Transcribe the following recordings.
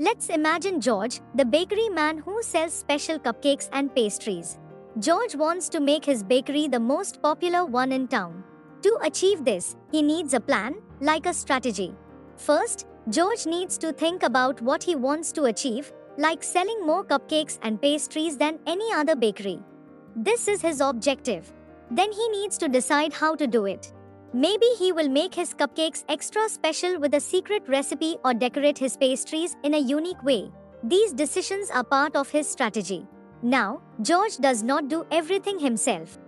Let's imagine George, the bakery man who sells special cupcakes and pastries. George wants to make his bakery the most popular one in town. To achieve this, he needs a plan, like a strategy. First, George needs to think about what he wants to achieve, like selling more cupcakes and pastries than any other bakery. This is his objective. Then he needs to decide how to do it. Maybe he will make his cupcakes extra special with a secret recipe or decorate his pastries in a unique way. These decisions are part of his strategy. Now, George does not do everything himself.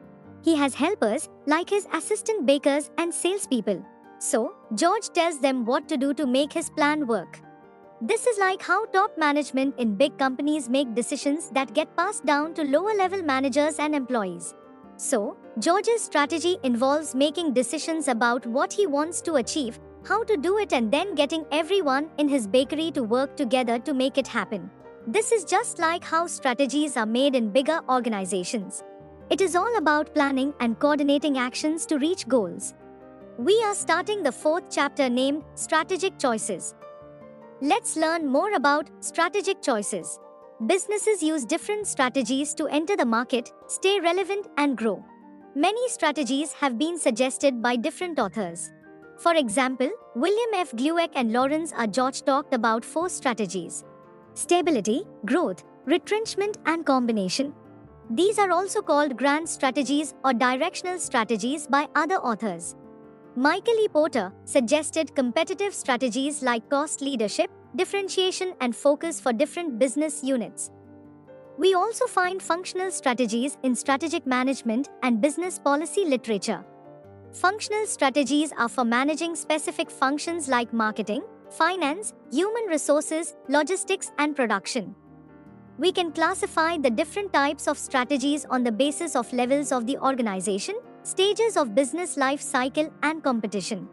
He has helpers, like his assistant bakers and salespeople. So, George tells them what to do to make his plan work. This is like how top management in big companies make decisions that get passed down to lower level managers and employees. So, George's strategy involves making decisions about what he wants to achieve, how to do it, and then getting everyone in his bakery to work together to make it happen. This is just like how strategies are made in bigger organizations. It is all about planning and coordinating actions to reach goals. We are starting the fourth chapter named Strategic Choices. Let's learn more about strategic choices. Businesses use different strategies to enter the market, stay relevant, and grow. Many strategies have been suggested by different authors. For example, William F. Glueck and Lawrence R. George talked about 4 strategies: stability, growth, retrenchment, and combination. These are also called grand strategies or directional strategies by other authors. Michael E. Porter suggested competitive strategies like cost leadership, differentiation, and focus for different business units. We also find functional strategies in strategic management and business policy literature. Functional strategies are for managing specific functions like marketing, finance, human resources, logistics, and production. We can classify the different types of strategies on the basis of levels of the organization, stages of business life cycle, and competition.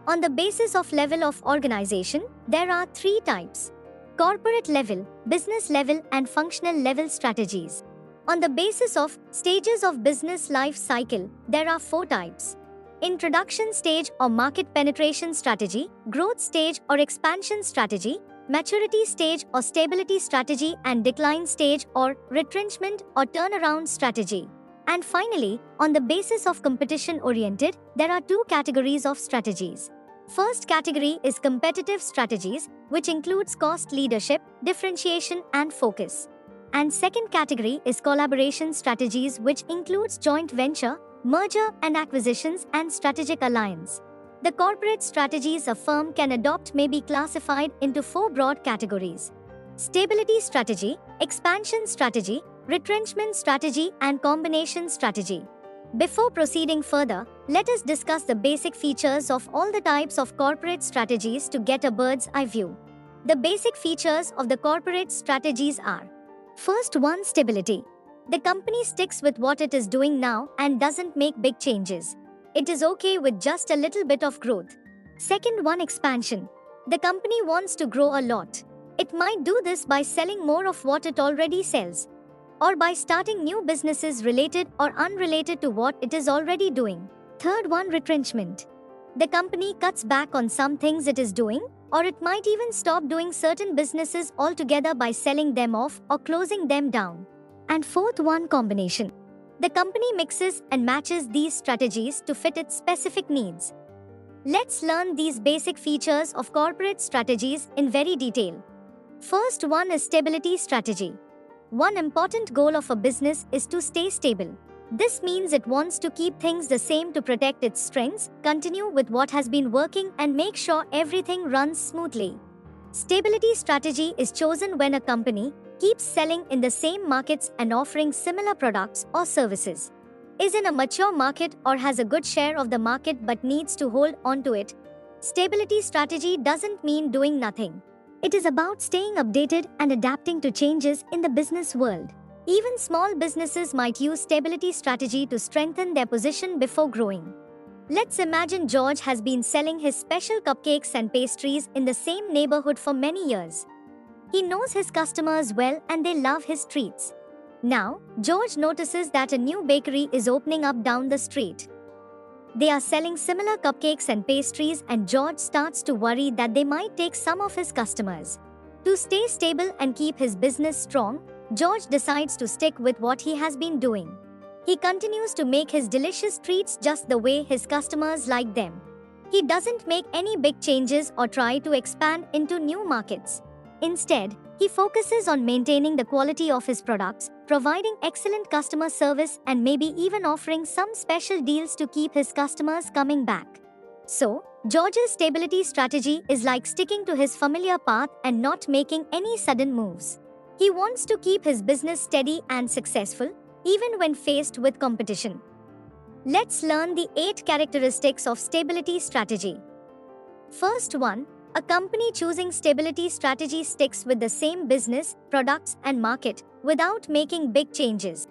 On the basis of level of organization, there are 3 types: corporate level, business level, and functional level strategies. On the basis of stages of business life cycle, there are 4 types: introduction stage or market penetration strategy, growth stage or expansion strategy, maturity stage or stability strategy, and decline stage or retrenchment or turnaround strategy. And finally, on the basis of competition-oriented, there are 2 categories of strategies. First category is competitive strategies, which includes cost leadership, differentiation, and focus. And second category is collaboration strategies, which includes joint venture, merger and acquisitions, and strategic alliance. The corporate strategies a firm can adopt may be classified into 4 broad categories: stability strategy, expansion strategy, retrenchment strategy, and combination strategy. Before proceeding further, let us discuss the basic features of all the types of corporate strategies to get a bird's eye view. The basic features of the corporate strategies are: first one, stability. The company sticks with what it is doing now and doesn't make big changes. It is okay with just a little bit of growth. Second one, expansion. The company wants to grow a lot. It might do this by selling more of what it already sells, or by starting new businesses related or unrelated to what it is already doing. Third one, retrenchment. The company cuts back on some things it is doing, or it might even stop doing certain businesses altogether by selling them off or closing them down. And fourth one, combination. The company mixes and matches these strategies to fit its specific needs. Let's learn these basic features of corporate strategies in very detail. First one is stability strategy. One important goal of a business is to stay stable. This means it wants to keep things the same to protect its strengths, continue with what has been working, and make sure everything runs smoothly. Stability strategy is chosen when a company keeps selling in the same markets and offering similar products or services, is in a mature market, or has a good share of the market but needs to hold on to it. Stability strategy doesn't mean doing nothing. It is about staying updated and adapting to changes in the business world. Even small businesses might use stability strategy to strengthen their position before growing. Let's imagine George has been selling his special cupcakes and pastries in the same neighborhood for many years. He knows his customers well and they love his treats. Now, George notices that a new bakery is opening up down the street. They are selling similar cupcakes and pastries, and George starts to worry that they might take some of his customers. To stay stable and keep his business strong, George decides to stick with what he has been doing. He continues to make his delicious treats just the way his customers like them. He doesn't make any big changes or try to expand into new markets. Instead, he focuses on maintaining the quality of his products, providing excellent customer service, and maybe even offering some special deals to keep his customers coming back. So, George's stability strategy is like sticking to his familiar path and not making any sudden moves. He wants to keep his business steady and successful, even when faced with competition. Let's learn the 8 characteristics of stability strategy. First one, a company choosing stability strategy sticks with the same business, products, and market without making big changes.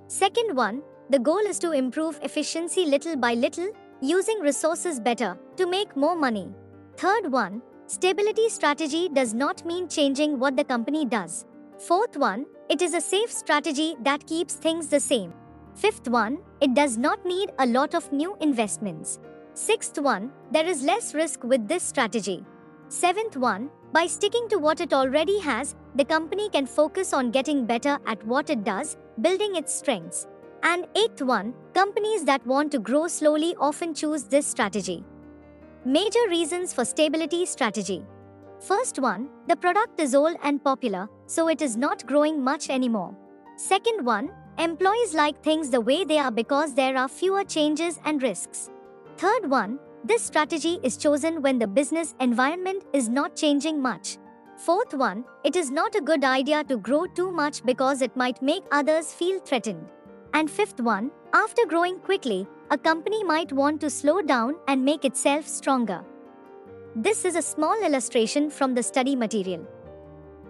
Second one, the goal is to improve efficiency little by little, using resources better to make more money. Third one, stability strategy does not mean changing what the company does. Fourth one, it is a safe strategy that keeps things the same. Fifth one, it does not need a lot of new investments. Sixth one, there is less risk with this strategy. Seventh one, by sticking to what it already has, the company can focus on getting better at what it does, building its strengths. And eighth one, companies that want to grow slowly often choose this strategy. Major reasons for stability strategy. First one, the product is old and popular, so it is not growing much anymore. Second one, employees like things the way they are because there are fewer changes and risks. Third one, this strategy is chosen when the business environment is not changing much. Fourth one, it is not a good idea to grow too much because it might make others feel threatened. And fifth one, after growing quickly, a company might want to slow down and make itself stronger. This is a small illustration from the study material.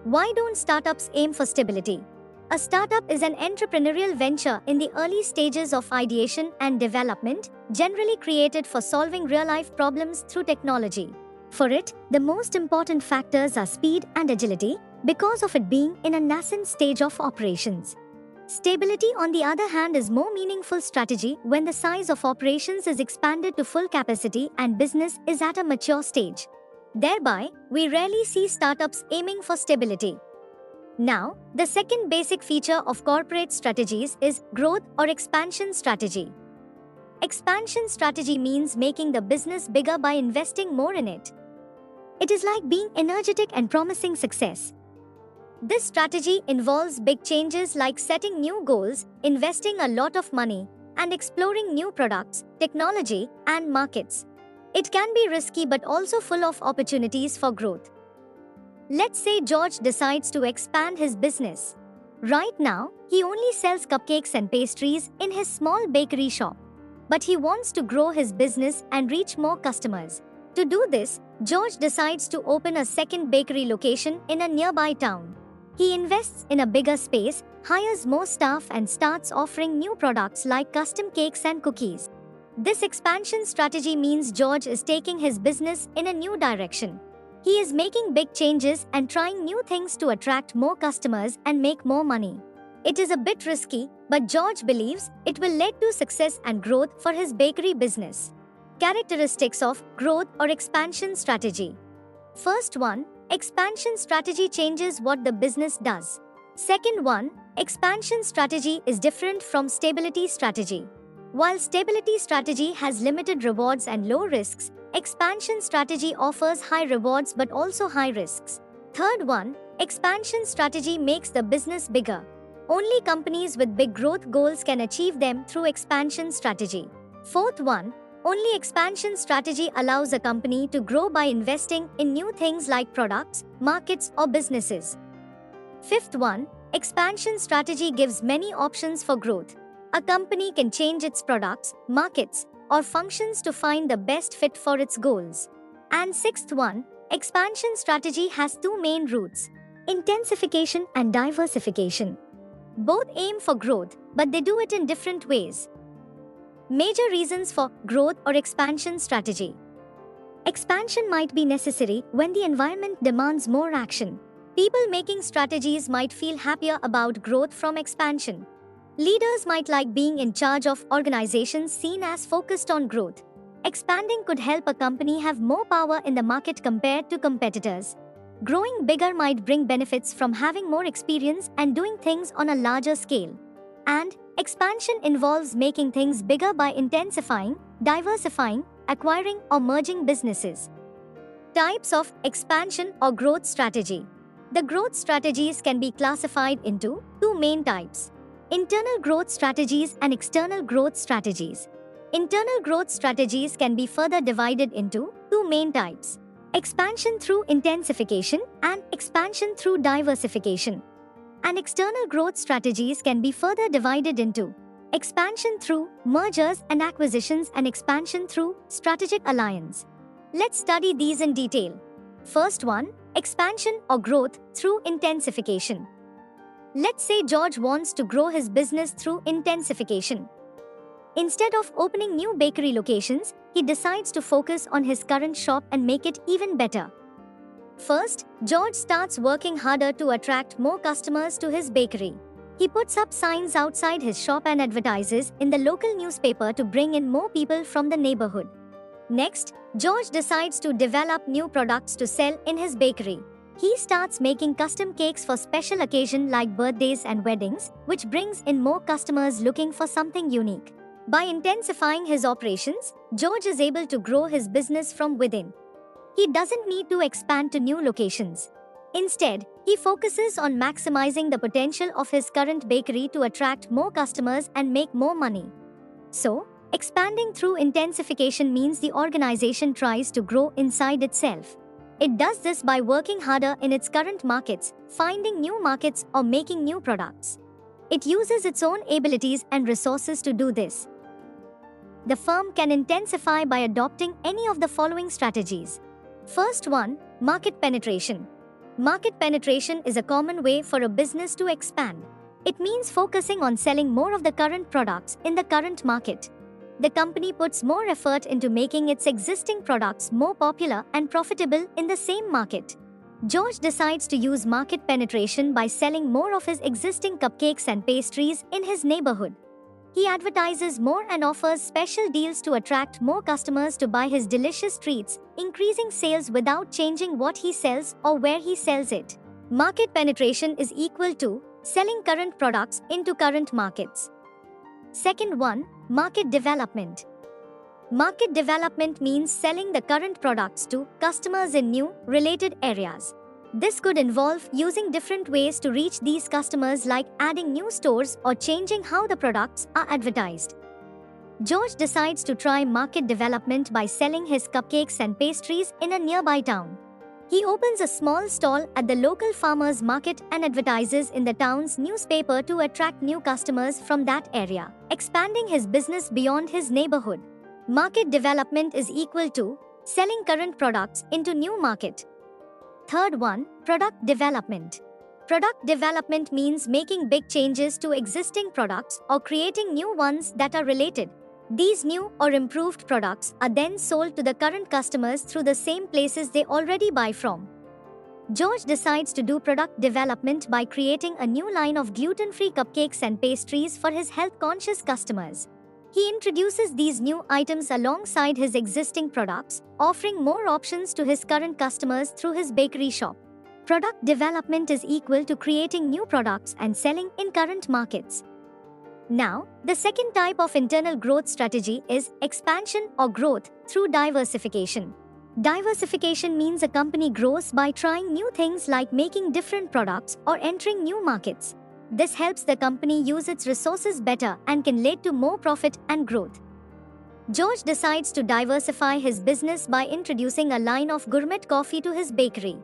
Why don't startups aim for stability? A startup is an entrepreneurial venture in the early stages of ideation and development, generally created for solving real-life problems through technology. For it, the most important factors are speed and agility, because of it being in a nascent stage of operations. Stability, on the other hand, is more meaningful strategy when the size of operations is expanded to full capacity and business is at a mature stage. Thereby, we rarely see startups aiming for stability. Now, the second basic feature of corporate strategies is growth or expansion strategy. Expansion strategy means making the business bigger by investing more in it. It is like being energetic and promising success. This strategy involves big changes like setting new goals, investing a lot of money, and exploring new products, technology, and markets. It can be risky but also full of opportunities for growth. Let's say George decides to expand his business. Right now, he only sells cupcakes and pastries in his small bakery shop. But he wants to grow his business and reach more customers. To do this, George decides to open a second bakery location in a nearby town. He invests in a bigger space, hires more staff, and starts offering new products like custom cakes and cookies. This expansion strategy means George is taking his business in a new direction. He is making big changes and trying new things to attract more customers and make more money. It is a bit risky, but George believes it will lead to success and growth for his bakery business. Characteristics of growth or expansion strategy. First one, expansion strategy changes what the business does. Second one, expansion strategy is different from stability strategy. While stability strategy has limited rewards and low risks, expansion strategy offers high rewards but also high risks. Third one, expansion strategy makes the business bigger. Only companies with big growth goals can achieve them through expansion strategy. Fourth one, only expansion strategy allows a company to grow by investing in new things like products, markets, or businesses. Fifth one, expansion strategy gives many options for growth. A company can change its products, markets, or functions to find the best fit for its goals. And sixth one, expansion strategy has two main routes: intensification and diversification. Both aim for growth, but they do it in different ways. Major reasons for growth or expansion strategy. Expansion might be necessary when the environment demands more action. People making strategies might feel happier about growth from expansion. Leaders might like being in charge of organizations seen as focused on growth. Expanding could help a company have more power in the market compared to competitors. Growing bigger might bring benefits from having more experience and doing things on a larger scale. And expansion involves making things bigger by intensifying, diversifying, acquiring, or merging businesses. Types of expansion or growth strategy. The growth strategies can be classified into two main types: internal growth strategies and external growth strategies. Internal growth strategies can be further divided into two main types: expansion through intensification and expansion through diversification. And external growth strategies can be further divided into expansion through mergers and acquisitions and expansion through strategic alliance. Let's study these in detail. First one, expansion or growth through intensification. Let's say George wants to grow his business through intensification. Instead of opening new bakery locations, he decides to focus on his current shop and make it even better. First, George starts working harder to attract more customers to his bakery. He puts up signs outside his shop and advertises in the local newspaper to bring in more people from the neighborhood. Next, George decides to develop new products to sell in his bakery. He starts making custom cakes for special occasions like birthdays and weddings, which brings in more customers looking for something unique. By intensifying his operations, George is able to grow his business from within. He doesn't need to expand to new locations. Instead, he focuses on maximizing the potential of his current bakery to attract more customers and make more money. So, expanding through intensification means the organization tries to grow inside itself. It does this by working harder in its current markets, finding new markets, or making new products. It uses its own abilities and resources to do this. The firm can intensify by adopting any of the following strategies. First one, market penetration. Market penetration is a common way for a business to expand. It means focusing on selling more of the current products in the current market. The company puts more effort into making its existing products more popular and profitable in the same market. George decides to use market penetration by selling more of his existing cupcakes and pastries in his neighborhood. He advertises more and offers special deals to attract more customers to buy his delicious treats, increasing sales without changing what he sells or where he sells it. Market penetration is equal to selling current products into current markets. Second one, market development. Market development means selling the current products to customers in new, related areas. This could involve using different ways to reach these customers, like adding new stores or changing how the products are advertised. George decides to try market development by selling his cupcakes and pastries in a nearby town. He opens a small stall at the local farmers market and advertises in the town's newspaper to attract new customers from that area, expanding his business beyond his neighborhood. Market development is equal to selling current products into new market. Third one, product development. Product development means making big changes to existing products or creating new ones that are related. These new or improved products are then sold to the current customers through the same places they already buy from. George decides to do product development by creating a new line of gluten-free cupcakes and pastries for his health-conscious customers. He introduces these new items alongside his existing products, offering more options to his current customers through his bakery shop. Product development is equal to creating new products and selling in current markets. Now, the second type of internal growth strategy is expansion or growth through diversification. Diversification means a company grows by trying new things like making different products or entering new markets. This helps the company use its resources better and can lead to more profit and growth. George decides to diversify his business by introducing a line of gourmet coffee to his bakery.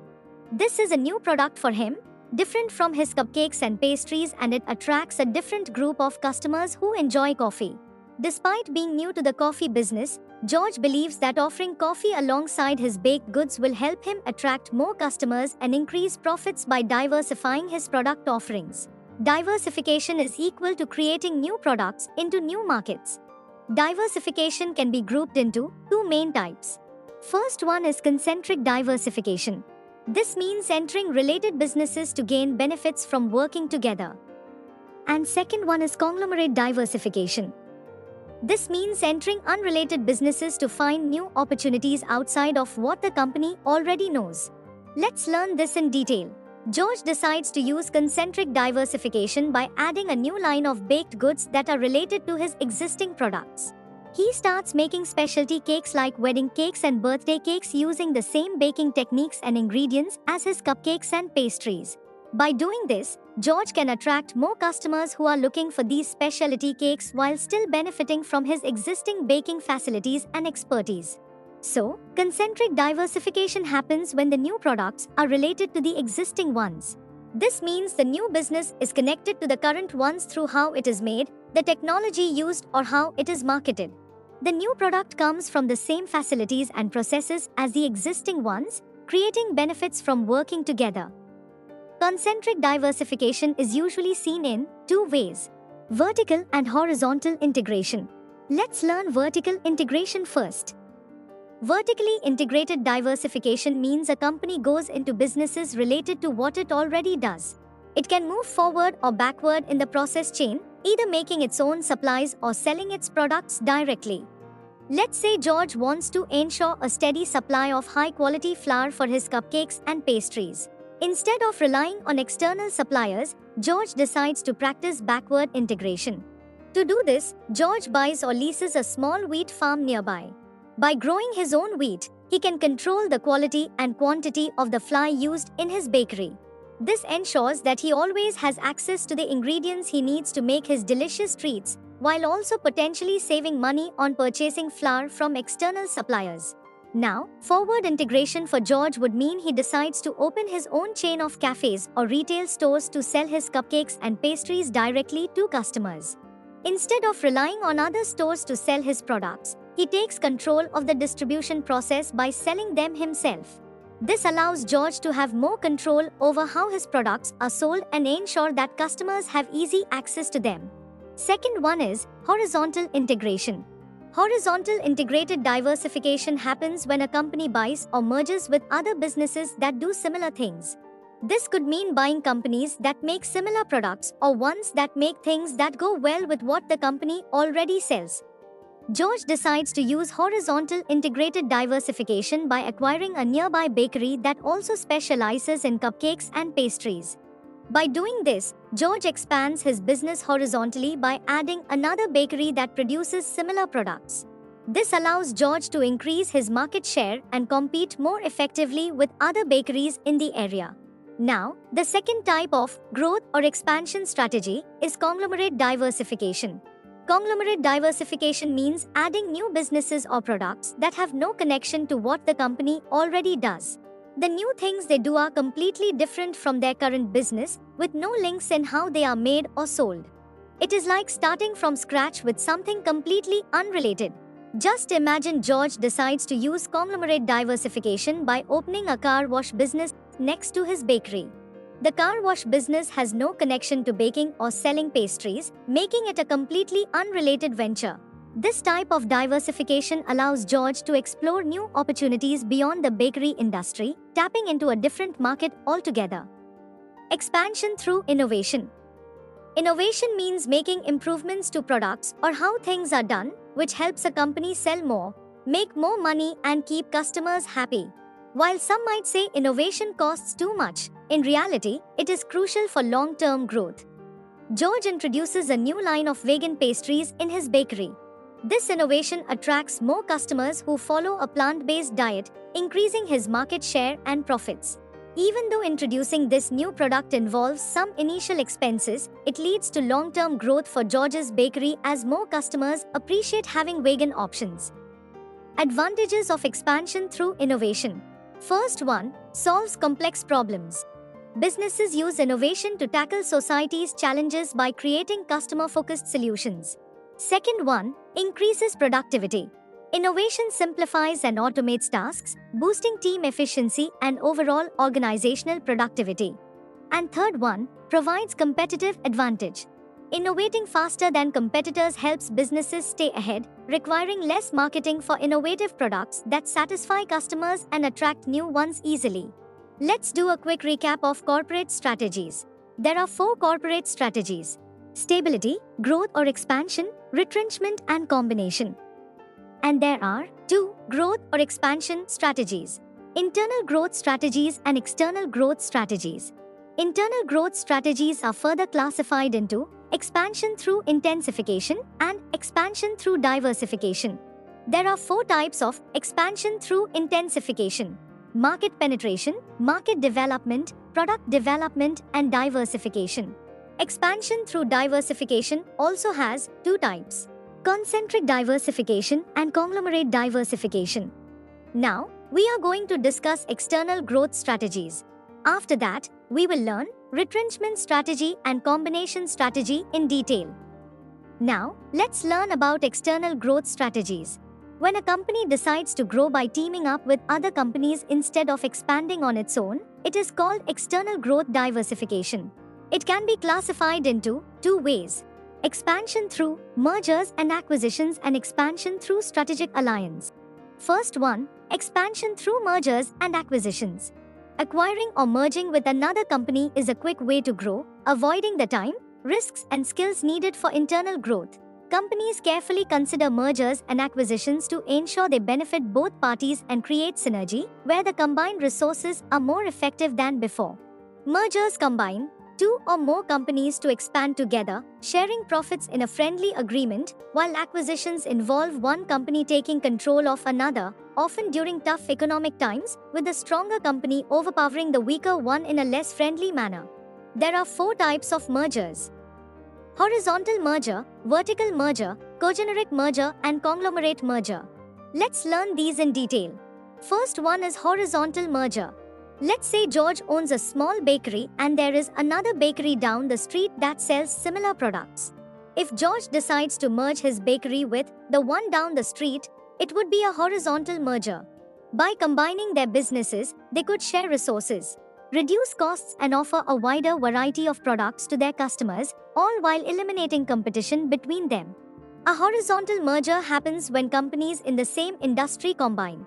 This is a new product for him, different from his cupcakes and pastries, and it attracts a different group of customers who enjoy coffee. Despite being new to the coffee business, George believes that offering coffee alongside his baked goods will help him attract more customers and increase profits by diversifying his product offerings. Diversification is equal to creating new products into new markets. Diversification can be grouped into two main types. First one is concentric diversification. This means entering related businesses to gain benefits from working together. And second one is conglomerate diversification. This means entering unrelated businesses to find new opportunities outside of what the company already knows. Let's learn this in detail. George decides to use concentric diversification by adding a new line of baked goods that are related to his existing products. He starts making specialty cakes like wedding cakes and birthday cakes using the same baking techniques and ingredients as his cupcakes and pastries. By doing this, George can attract more customers who are looking for these specialty cakes while still benefiting from his existing baking facilities and expertise. So, concentric diversification happens when the new products are related to the existing ones. This means the new business is connected to the current ones through how it is made, the technology used, or how it is marketed. The new product comes from the same facilities and processes as the existing ones, creating benefits from working together. Concentric diversification is usually seen in two ways: vertical and horizontal integration. Let's learn vertical integration first. Vertically integrated diversification means a company goes into businesses related to what it already does. It can move forward or backward in the process chain, either making its own supplies or selling its products directly. Let's say George wants to ensure a steady supply of high-quality flour for his cupcakes and pastries. Instead of relying on external suppliers, George decides to practice backward integration. To do this, George buys or leases a small wheat farm nearby. By growing his own wheat, he can control the quality and quantity of the flour used in his bakery. This ensures that he always has access to the ingredients he needs to make his delicious treats, while also potentially saving money on purchasing flour from external suppliers. Now, forward integration for George would mean he decides to open his own chain of cafes or retail stores to sell his cupcakes and pastries directly to customers. Instead of relying on other stores to sell his products, he takes control of the distribution process by selling them himself. This allows George to have more control over how his products are sold and ensure that customers have easy access to them. Second one is horizontal integration. Horizontal integrated diversification happens when a company buys or merges with other businesses that do similar things. This could mean buying companies that make similar products or ones that make things that go well with what the company already sells. George decides to use horizontal integrated diversification by acquiring a nearby bakery that also specializes in cupcakes and pastries. By doing this, George expands his business horizontally by adding another bakery that produces similar products. This allows George to increase his market share and compete more effectively with other bakeries in the area. Now, the second type of growth or expansion strategy is conglomerate diversification. Conglomerate diversification means adding new businesses or products that have no connection to what the company already does. The new things they do are completely different from their current business, with no links in how they are made or sold. It is like starting from scratch with something completely unrelated. Just imagine George decides to use conglomerate diversification by opening a car wash business next to his bakery. The car wash business has no connection to baking or selling pastries, making it a completely unrelated venture. This type of diversification allows George to explore new opportunities beyond the bakery industry, tapping into a different market altogether. Expansion through innovation. Innovation means making improvements to products or how things are done, which helps a company sell more, make more money, and keep customers happy. While some might say innovation costs too much, in reality, it is crucial for long-term growth. George introduces a new line of vegan pastries in his bakery. This innovation attracts more customers who follow a plant-based diet, increasing his market share and profits. Even though introducing this new product involves some initial expenses, it leads to long-term growth for George's bakery as more customers appreciate having vegan options. Advantages of expansion through innovation. First one, solves complex problems. Businesses use innovation to tackle society's challenges by creating customer-focused solutions. Second one, increases productivity. Innovation simplifies and automates tasks, boosting team efficiency and overall organizational productivity. And third one, provides competitive advantage. Innovating faster than competitors helps businesses stay ahead, requiring less marketing for innovative products that satisfy customers and attract new ones easily. Let's do a quick recap of corporate strategies. There are 4 corporate strategies: stability, growth or expansion, retrenchment, and combination. And there are 2 growth or expansion strategies: Internal growth strategies and external growth strategies. Internal growth strategies are further classified into expansion through intensification and expansion through diversification. There are 4 types of expansion through intensification: market penetration, market development, product development, and diversification. Expansion through diversification also has 2 types: concentric diversification and conglomerate diversification. Now, we are going to discuss external growth strategies. After that, we will learn retrenchment strategy and combination strategy in detail. Now, let's learn about external growth strategies. When a company decides to grow by teaming up with other companies instead of expanding on its own, it is called external growth diversification. It can be classified into 2 ways: expansion through mergers and acquisitions and expansion through strategic alliance. First one, expansion through mergers and acquisitions. Acquiring or merging with another company is a quick way to grow, avoiding the time, risks, and skills needed for internal growth. Companies carefully consider mergers and acquisitions to ensure they benefit both parties and create synergy, where the combined resources are more effective than before. Mergers combine 2 or more companies to expand together, sharing profits in a friendly agreement, while acquisitions involve one company taking control of another, often during tough economic times, with the stronger company overpowering the weaker one in a less friendly manner. There are 4 types of mergers: horizontal merger, vertical merger, cogeneric merger, and conglomerate merger. Let's learn these in detail. First one is horizontal merger. Let's say George owns a small bakery and there is another bakery down the street that sells similar products. If George decides to merge his bakery with the one down the street, it would be a horizontal merger. By combining their businesses, they could share resources, reduce costs, and offer a wider variety of products to their customers, all while eliminating competition between them. A horizontal merger happens when companies in the same industry combine.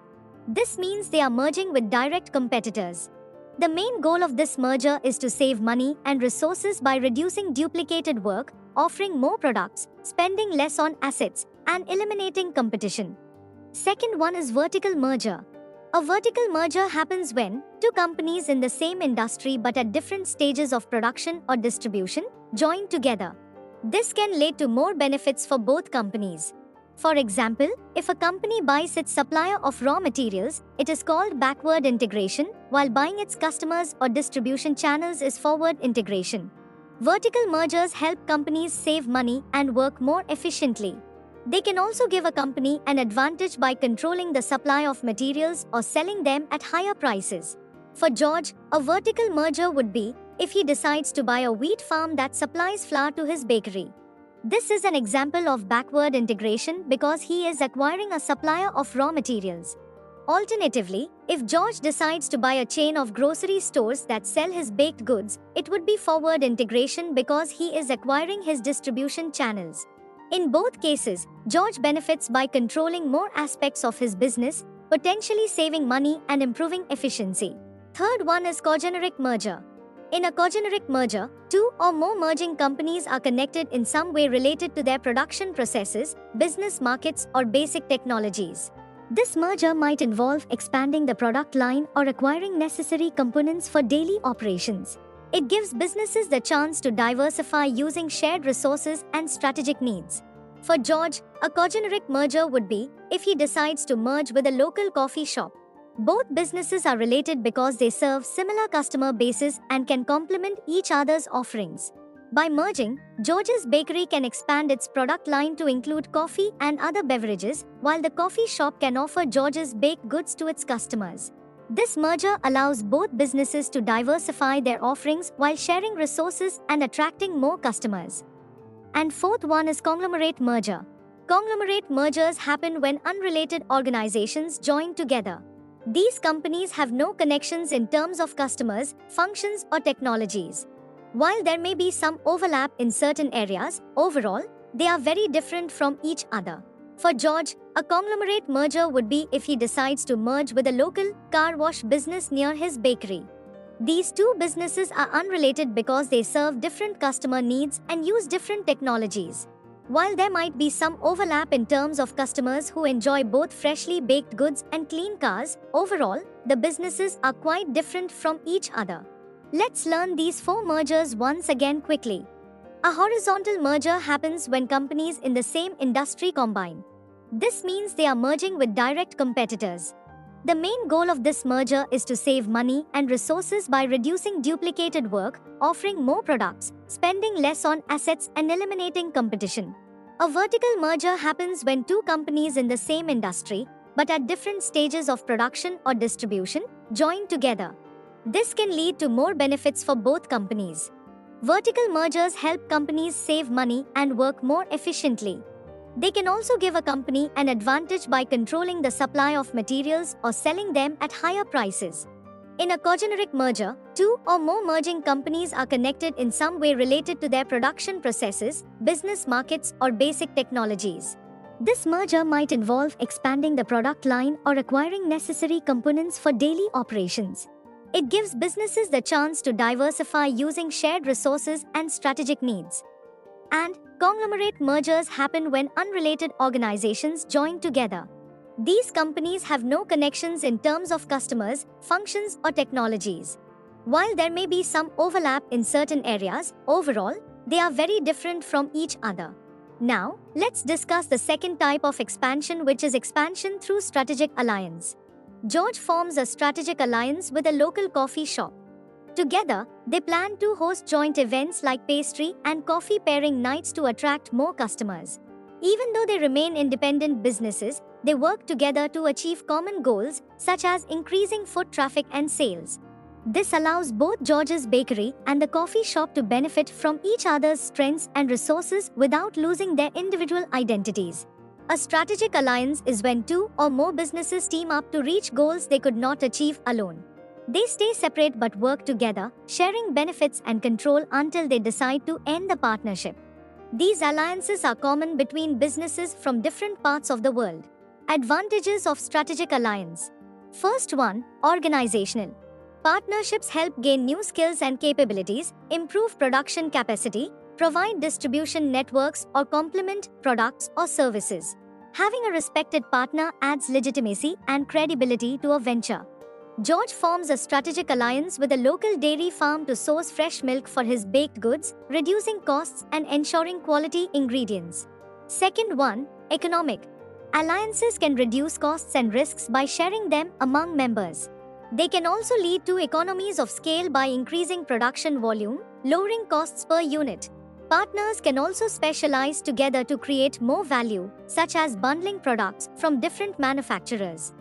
This means they are merging with direct competitors. The main goal of this merger is to save money and resources by reducing duplicated work, offering more products, spending less on assets, and eliminating competition. Second one is vertical merger. A vertical merger happens when 2 companies in the same industry but at different stages of production or distribution join together. This can lead to more benefits for both companies. For example, if a company buys its supplier of raw materials, it is called backward integration, while buying its customers or distribution channels is forward integration. Vertical mergers help companies save money and work more efficiently. They can also give a company an advantage by controlling the supply of materials or selling them at higher prices. For George, a vertical merger would be if he decides to buy a wheat farm that supplies flour to his bakery. This is an example of backward integration because he is acquiring a supplier of raw materials. Alternatively, if George decides to buy a chain of grocery stores that sell his baked goods, it would be forward integration because he is acquiring his distribution channels. In both cases, George benefits by controlling more aspects of his business, potentially saving money and improving efficiency. Third one is cogeneric merger. In a cogeneric merger, 2 or more merging companies are connected in some way related to their production processes, business markets, or basic technologies. This merger might involve expanding the product line or acquiring necessary components for daily operations. It gives businesses the chance to diversify using shared resources and strategic needs. For George, a cogeneric merger would be if he decides to merge with a local coffee shop. Both businesses are related because they serve similar customer bases and can complement each other's offerings. By merging, George's bakery can expand its product line to include coffee and other beverages, while the coffee shop can offer George's baked goods to its customers. This merger allows both businesses to diversify their offerings while sharing resources and attracting more customers. And fourth one is conglomerate merger. Conglomerate mergers happen when unrelated organizations join together. These companies have no connections in terms of customers, functions, or technologies. While there may be some overlap in certain areas, overall, they are very different from each other. For George, a conglomerate merger would be if he decides to merge with a local car wash business near his bakery. These 2 businesses are unrelated because they serve different customer needs and use different technologies. While there might be some overlap in terms of customers who enjoy both freshly baked goods and clean cars, overall, the businesses are quite different from each other. Let's learn these 4 mergers once again quickly. A horizontal merger happens when companies in the same industry combine. This means they are merging with direct competitors. The main goal of this merger is to save money and resources by reducing duplicated work, offering more products, spending less on assets, and eliminating competition. A vertical merger happens when 2 companies in the same industry, but at different stages of production or distribution, join together. This can lead to more benefits for both companies. Vertical mergers help companies save money and work more efficiently. They can also give a company an advantage by controlling the supply of materials or selling them at higher prices. In a cogeneric merger, 2 or more merging companies are connected in some way related to their production processes, business markets, or basic technologies. This merger might involve expanding the product line or acquiring necessary components for daily operations. It gives businesses the chance to diversify using shared resources and strategic needs. And conglomerate mergers happen when unrelated organizations join together. These companies have no connections in terms of customers, functions, or technologies. While there may be some overlap in certain areas, overall, they are very different from each other. Now, let's discuss the second type of expansion, which is expansion through strategic alliance. George forms a strategic alliance with a local coffee shop. Together, they plan to host joint events like pastry and coffee pairing nights to attract more customers. Even though they remain independent businesses, they work together to achieve common goals, such as increasing foot traffic and sales. This allows both George's bakery and the coffee shop to benefit from each other's strengths and resources without losing their individual identities. A strategic alliance is when 2 or more businesses team up to reach goals they could not achieve alone. They stay separate but work together, sharing benefits and control until they decide to end the partnership. These alliances are common between businesses from different parts of the world. Advantages of strategic alliance. First one, organizational. Partnerships help gain new skills and capabilities, improve production capacity, provide distribution networks, or complement products or services. Having a respected partner adds legitimacy and credibility to a venture. George forms a strategic alliance with a local dairy farm to source fresh milk for his baked goods, reducing costs and ensuring quality ingredients. Second one, economic. Alliances can reduce costs and risks by sharing them among members. They can also lead to economies of scale by increasing production volume, lowering costs per unit. Partners can also specialize together to create more value, such as bundling products from different manufacturers.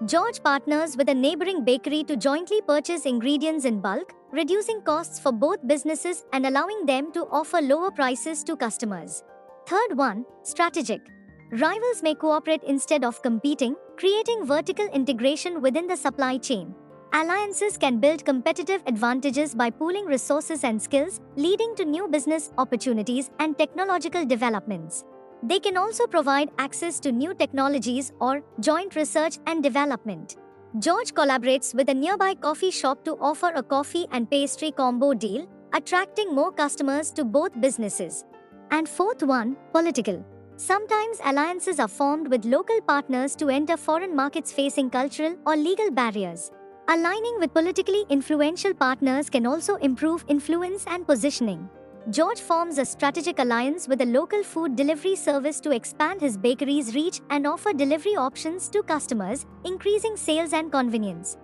George partners with a neighboring bakery to jointly purchase ingredients in bulk, reducing costs for both businesses and allowing them to offer lower prices to customers. Third one, strategic. Rivals may cooperate instead of competing, creating vertical integration within the supply chain. Alliances can build competitive advantages by pooling resources and skills, leading to new business opportunities and technological developments. They can also provide access to new technologies or joint research and development. George collaborates with a nearby coffee shop to offer a coffee and pastry combo deal, attracting more customers to both businesses. And fourth one, political. Sometimes alliances are formed with local partners to enter foreign markets facing cultural or legal barriers. Aligning with politically influential partners can also improve influence and positioning. George forms a strategic alliance with a local food delivery service to expand his bakery's reach and offer delivery options to customers, increasing sales and convenience.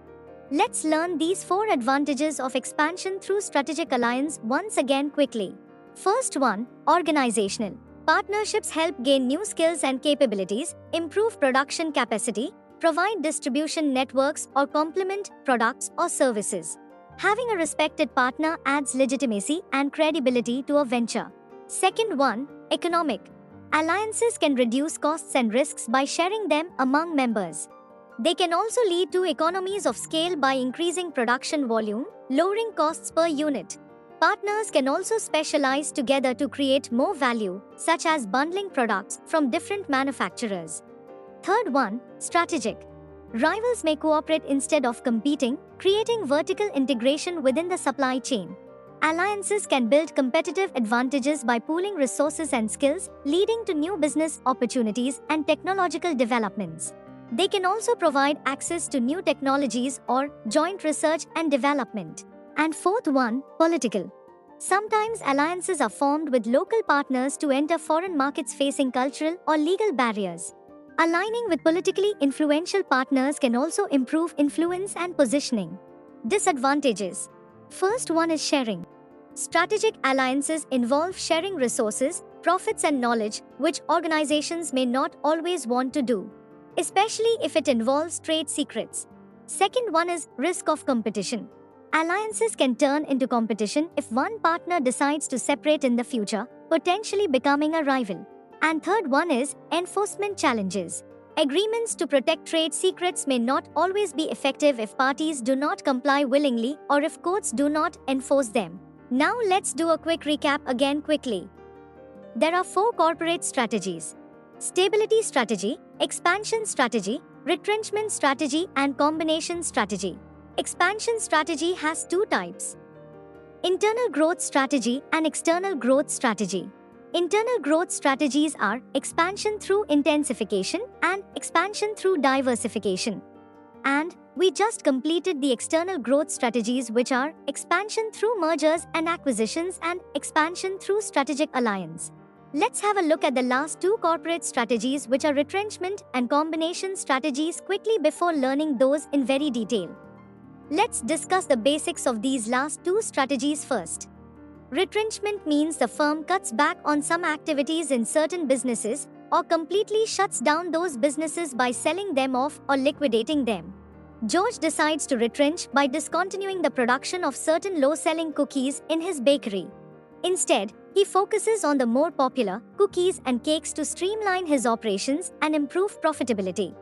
Let's learn these 4 advantages of expansion through strategic alliance once again quickly. First one, organizational. Partnerships help gain new skills and capabilities, improve production capacity, provide distribution networks, or complement products or services. Having a respected partner adds legitimacy and credibility to a venture. Second one, economic. Alliances can reduce costs and risks by sharing them among members. They can also lead to economies of scale by increasing production volume, lowering costs per unit. Partners can also specialize together to create more value, such as bundling products from different manufacturers. Third one, strategic. Rivals may cooperate instead of competing, creating vertical integration within the supply chain. Alliances can build competitive advantages by pooling resources and skills, leading to new business opportunities and technological developments. They can also provide access to new technologies or joint research and development. And fourth one, political. Sometimes alliances are formed with local partners to enter foreign markets facing cultural or legal barriers. Aligning with politically influential partners can also improve influence and positioning. Disadvantages. First one is sharing. Strategic alliances involve sharing resources, profits, and knowledge, which organizations may not always want to do, especially if it involves trade secrets. Second one is risk of competition. Alliances can turn into competition if one partner decides to separate in the future, potentially becoming a rival. And third one is enforcement challenges. Agreements to protect trade secrets may not always be effective if parties do not comply willingly or if courts do not enforce them. Now let's do a quick recap again quickly. There are 4 corporate strategies: stability strategy, expansion strategy, retrenchment strategy, and combination strategy. Expansion strategy has 2 types: internal growth strategy and external growth strategy. Internal growth strategies are expansion through intensification and expansion through diversification. And we just completed the external growth strategies, which are expansion through mergers and acquisitions and expansion through strategic alliance. Let's have a look at the last 2 corporate strategies, which are retrenchment and combination strategies, quickly before learning those in very detail. Let's discuss the basics of these last 2 strategies first. Retrenchment means the firm cuts back on some activities in certain businesses or completely shuts down those businesses by selling them off or liquidating them. George decides to retrench by discontinuing the production of certain low-selling cookies in his bakery. Instead, he focuses on the more popular cookies and cakes to streamline his operations and improve profitability.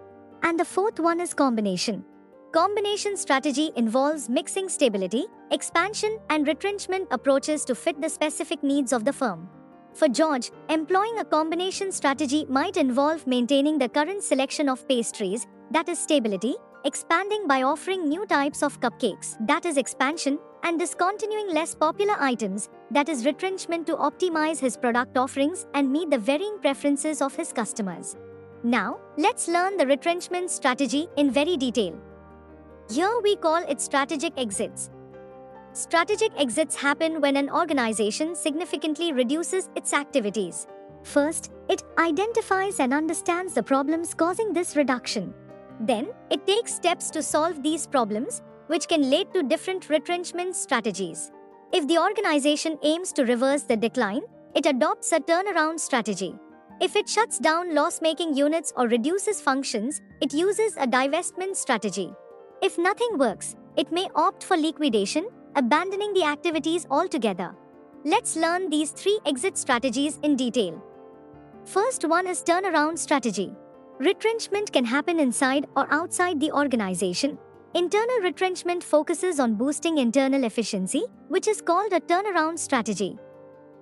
And the fourth one is combination. Combination strategy involves mixing stability, expansion, and retrenchment approaches to fit the specific needs of the firm. For George, employing a combination strategy might involve maintaining the current selection of pastries, that is stability, expanding by offering new types of cupcakes, that is expansion, and discontinuing less popular items, that is retrenchment, to optimize his product offerings and meet the varying preferences of his customers. Now, let's learn the retrenchment strategy in very detail. Here we call it strategic exits. Strategic exits happen when an organization significantly reduces its activities. First, it identifies and understands the problems causing this reduction. Then, it takes steps to solve these problems, which can lead to different retrenchment strategies. If the organization aims to reverse the decline, it adopts a turnaround strategy. If it shuts down loss-making units or reduces functions, it uses a divestment strategy. If nothing works, it may opt for liquidation, abandoning the activities altogether. Let's learn these 3 exit strategies in detail. First one is turnaround strategy. Retrenchment can happen inside or outside the organization. Internal retrenchment focuses on boosting internal efficiency, which is called a turnaround strategy.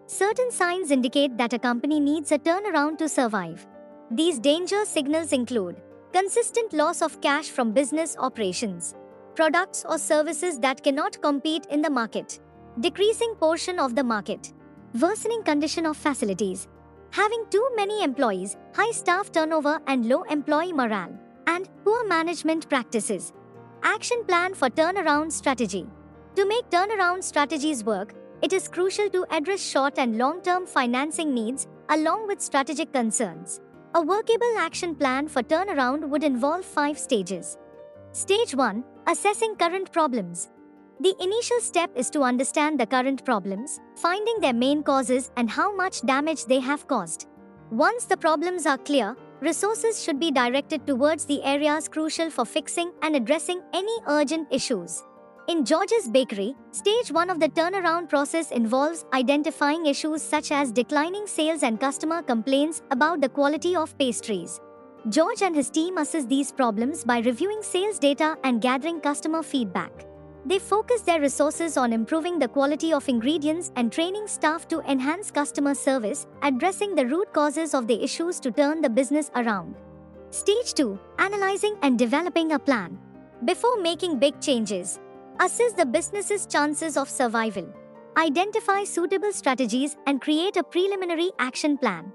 Certain signs indicate that a company needs a turnaround to survive. These danger signals include consistent loss of cash from business operations, products or services that cannot compete in the market, decreasing portion of the market, worsening condition of facilities, having too many employees, high staff turnover and low employee morale, and poor management practices. Action plan for turnaround strategy. To make turnaround strategies work, it is crucial to address short and long-term financing needs along with strategic concerns. A workable action plan for turnaround would involve 5 stages. Stage 1. Assessing current problems. The initial step is to understand the current problems, finding their main causes and how much damage they have caused. Once the problems are clear, resources should be directed towards the areas crucial for fixing and addressing any urgent issues. In George's bakery, stage 1 of the turnaround process involves identifying issues such as declining sales and customer complaints about the quality of pastries. George and his team assess these problems by reviewing sales data and gathering customer feedback. They focus their resources on improving the quality of ingredients and training staff to enhance customer service, addressing the root causes of the issues to turn the business around. Stage 2. Analyzing and developing a plan. Before making big changes, assess the business's chances of survival. Identify suitable strategies and create a preliminary action plan.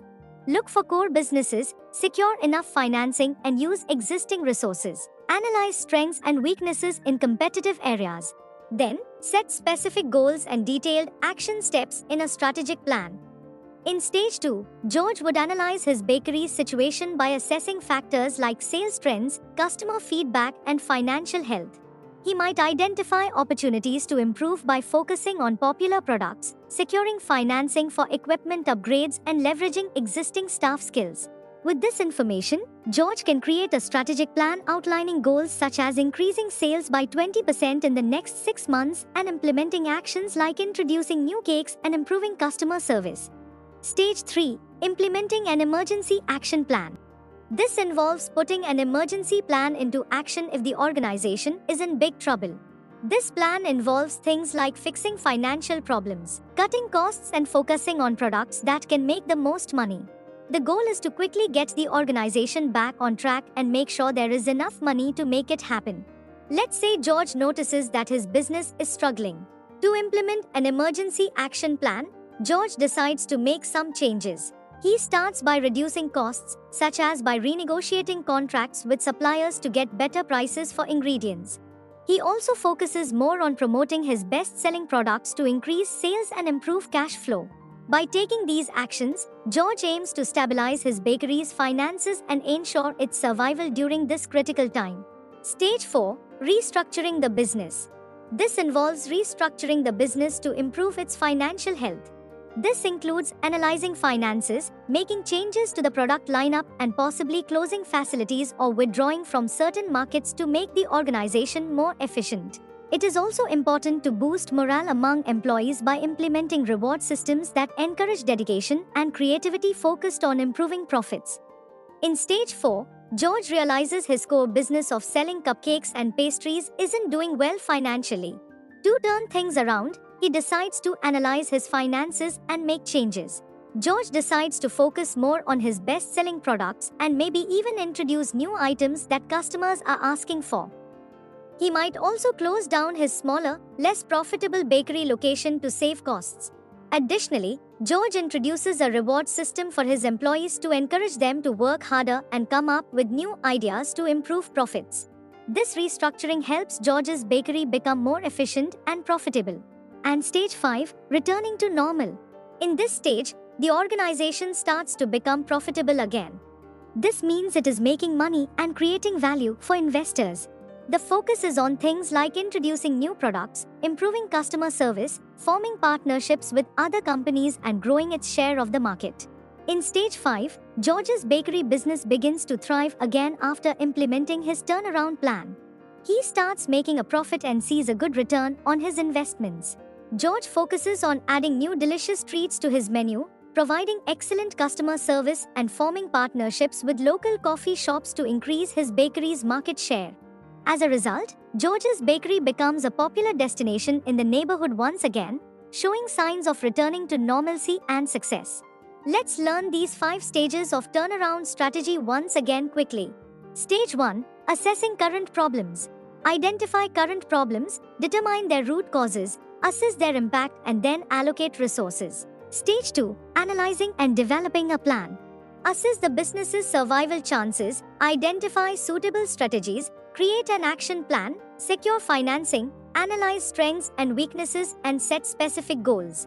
Look for core businesses, secure enough financing, and use existing resources. Analyze strengths and weaknesses in competitive areas. Then, set specific goals and detailed action steps in a strategic plan. In stage 2, George would analyze his bakery's situation by assessing factors like sales trends, customer feedback, and financial health. He might identify opportunities to improve by focusing on popular products, securing financing for equipment upgrades, and leveraging existing staff skills. With this information, George can create a strategic plan outlining goals such as increasing sales by 20% in the next 6 months and implementing actions like introducing new cakes and improving customer service. Stage 3. Implementing an emergency action plan. This involves putting an emergency plan into action if the organization is in big trouble. This plan involves things like fixing financial problems, cutting costs, and focusing on products that can make the most money. The goal is to quickly get the organization back on track and make sure there is enough money to make it happen. Let's say George notices that his business is struggling. To implement an emergency action plan, George decides to make some changes. He starts by reducing costs, such as by renegotiating contracts with suppliers to get better prices for ingredients. He also focuses more on promoting his best-selling products to increase sales and improve cash flow. By taking these actions, George aims to stabilize his bakery's finances and ensure its survival during this critical time. Stage 4. Restructuring the business. This involves restructuring the business to improve its financial health. This includes analyzing finances, making changes to the product lineup, and possibly closing facilities or withdrawing from certain markets to make the organization more efficient. It is also important to boost morale among employees by implementing reward systems that encourage dedication and creativity focused on improving profits. In stage 4, George realizes his core business of selling cupcakes and pastries isn't doing well financially. To turn things around, he decides to analyze his finances and make changes. George decides to focus more on his best-selling products and maybe even introduce new items that customers are asking for. He might also close down his smaller, less profitable bakery location to save costs. Additionally, George introduces a reward system for his employees to encourage them to work harder and come up with new ideas to improve profits. This restructuring helps George's bakery become more efficient and profitable. And stage 5, returning to normal. In this stage, the organization starts to become profitable again. This means it is making money and creating value for investors. The focus is on things like introducing new products, improving customer service, forming partnerships with other companies, and growing its share of the market. In stage 5, George's bakery business begins to thrive again after implementing his turnaround plan. He starts making a profit and sees a good return on his investments. George focuses on adding new delicious treats to his menu, providing excellent customer service, and forming partnerships with local coffee shops to increase his bakery's market share. As a result, George's bakery becomes a popular destination in the neighborhood once again, showing signs of returning to normalcy and success. Let's learn these 5 stages of turnaround strategy once again quickly. Stage 1. Assessing current problems. Identify current problems, determine their root causes, assess their impact, and then allocate resources. Stage 2. Analyzing and developing a plan. Assess the business's survival chances, identify suitable strategies, create an action plan, secure financing, analyze strengths and weaknesses, and set specific goals.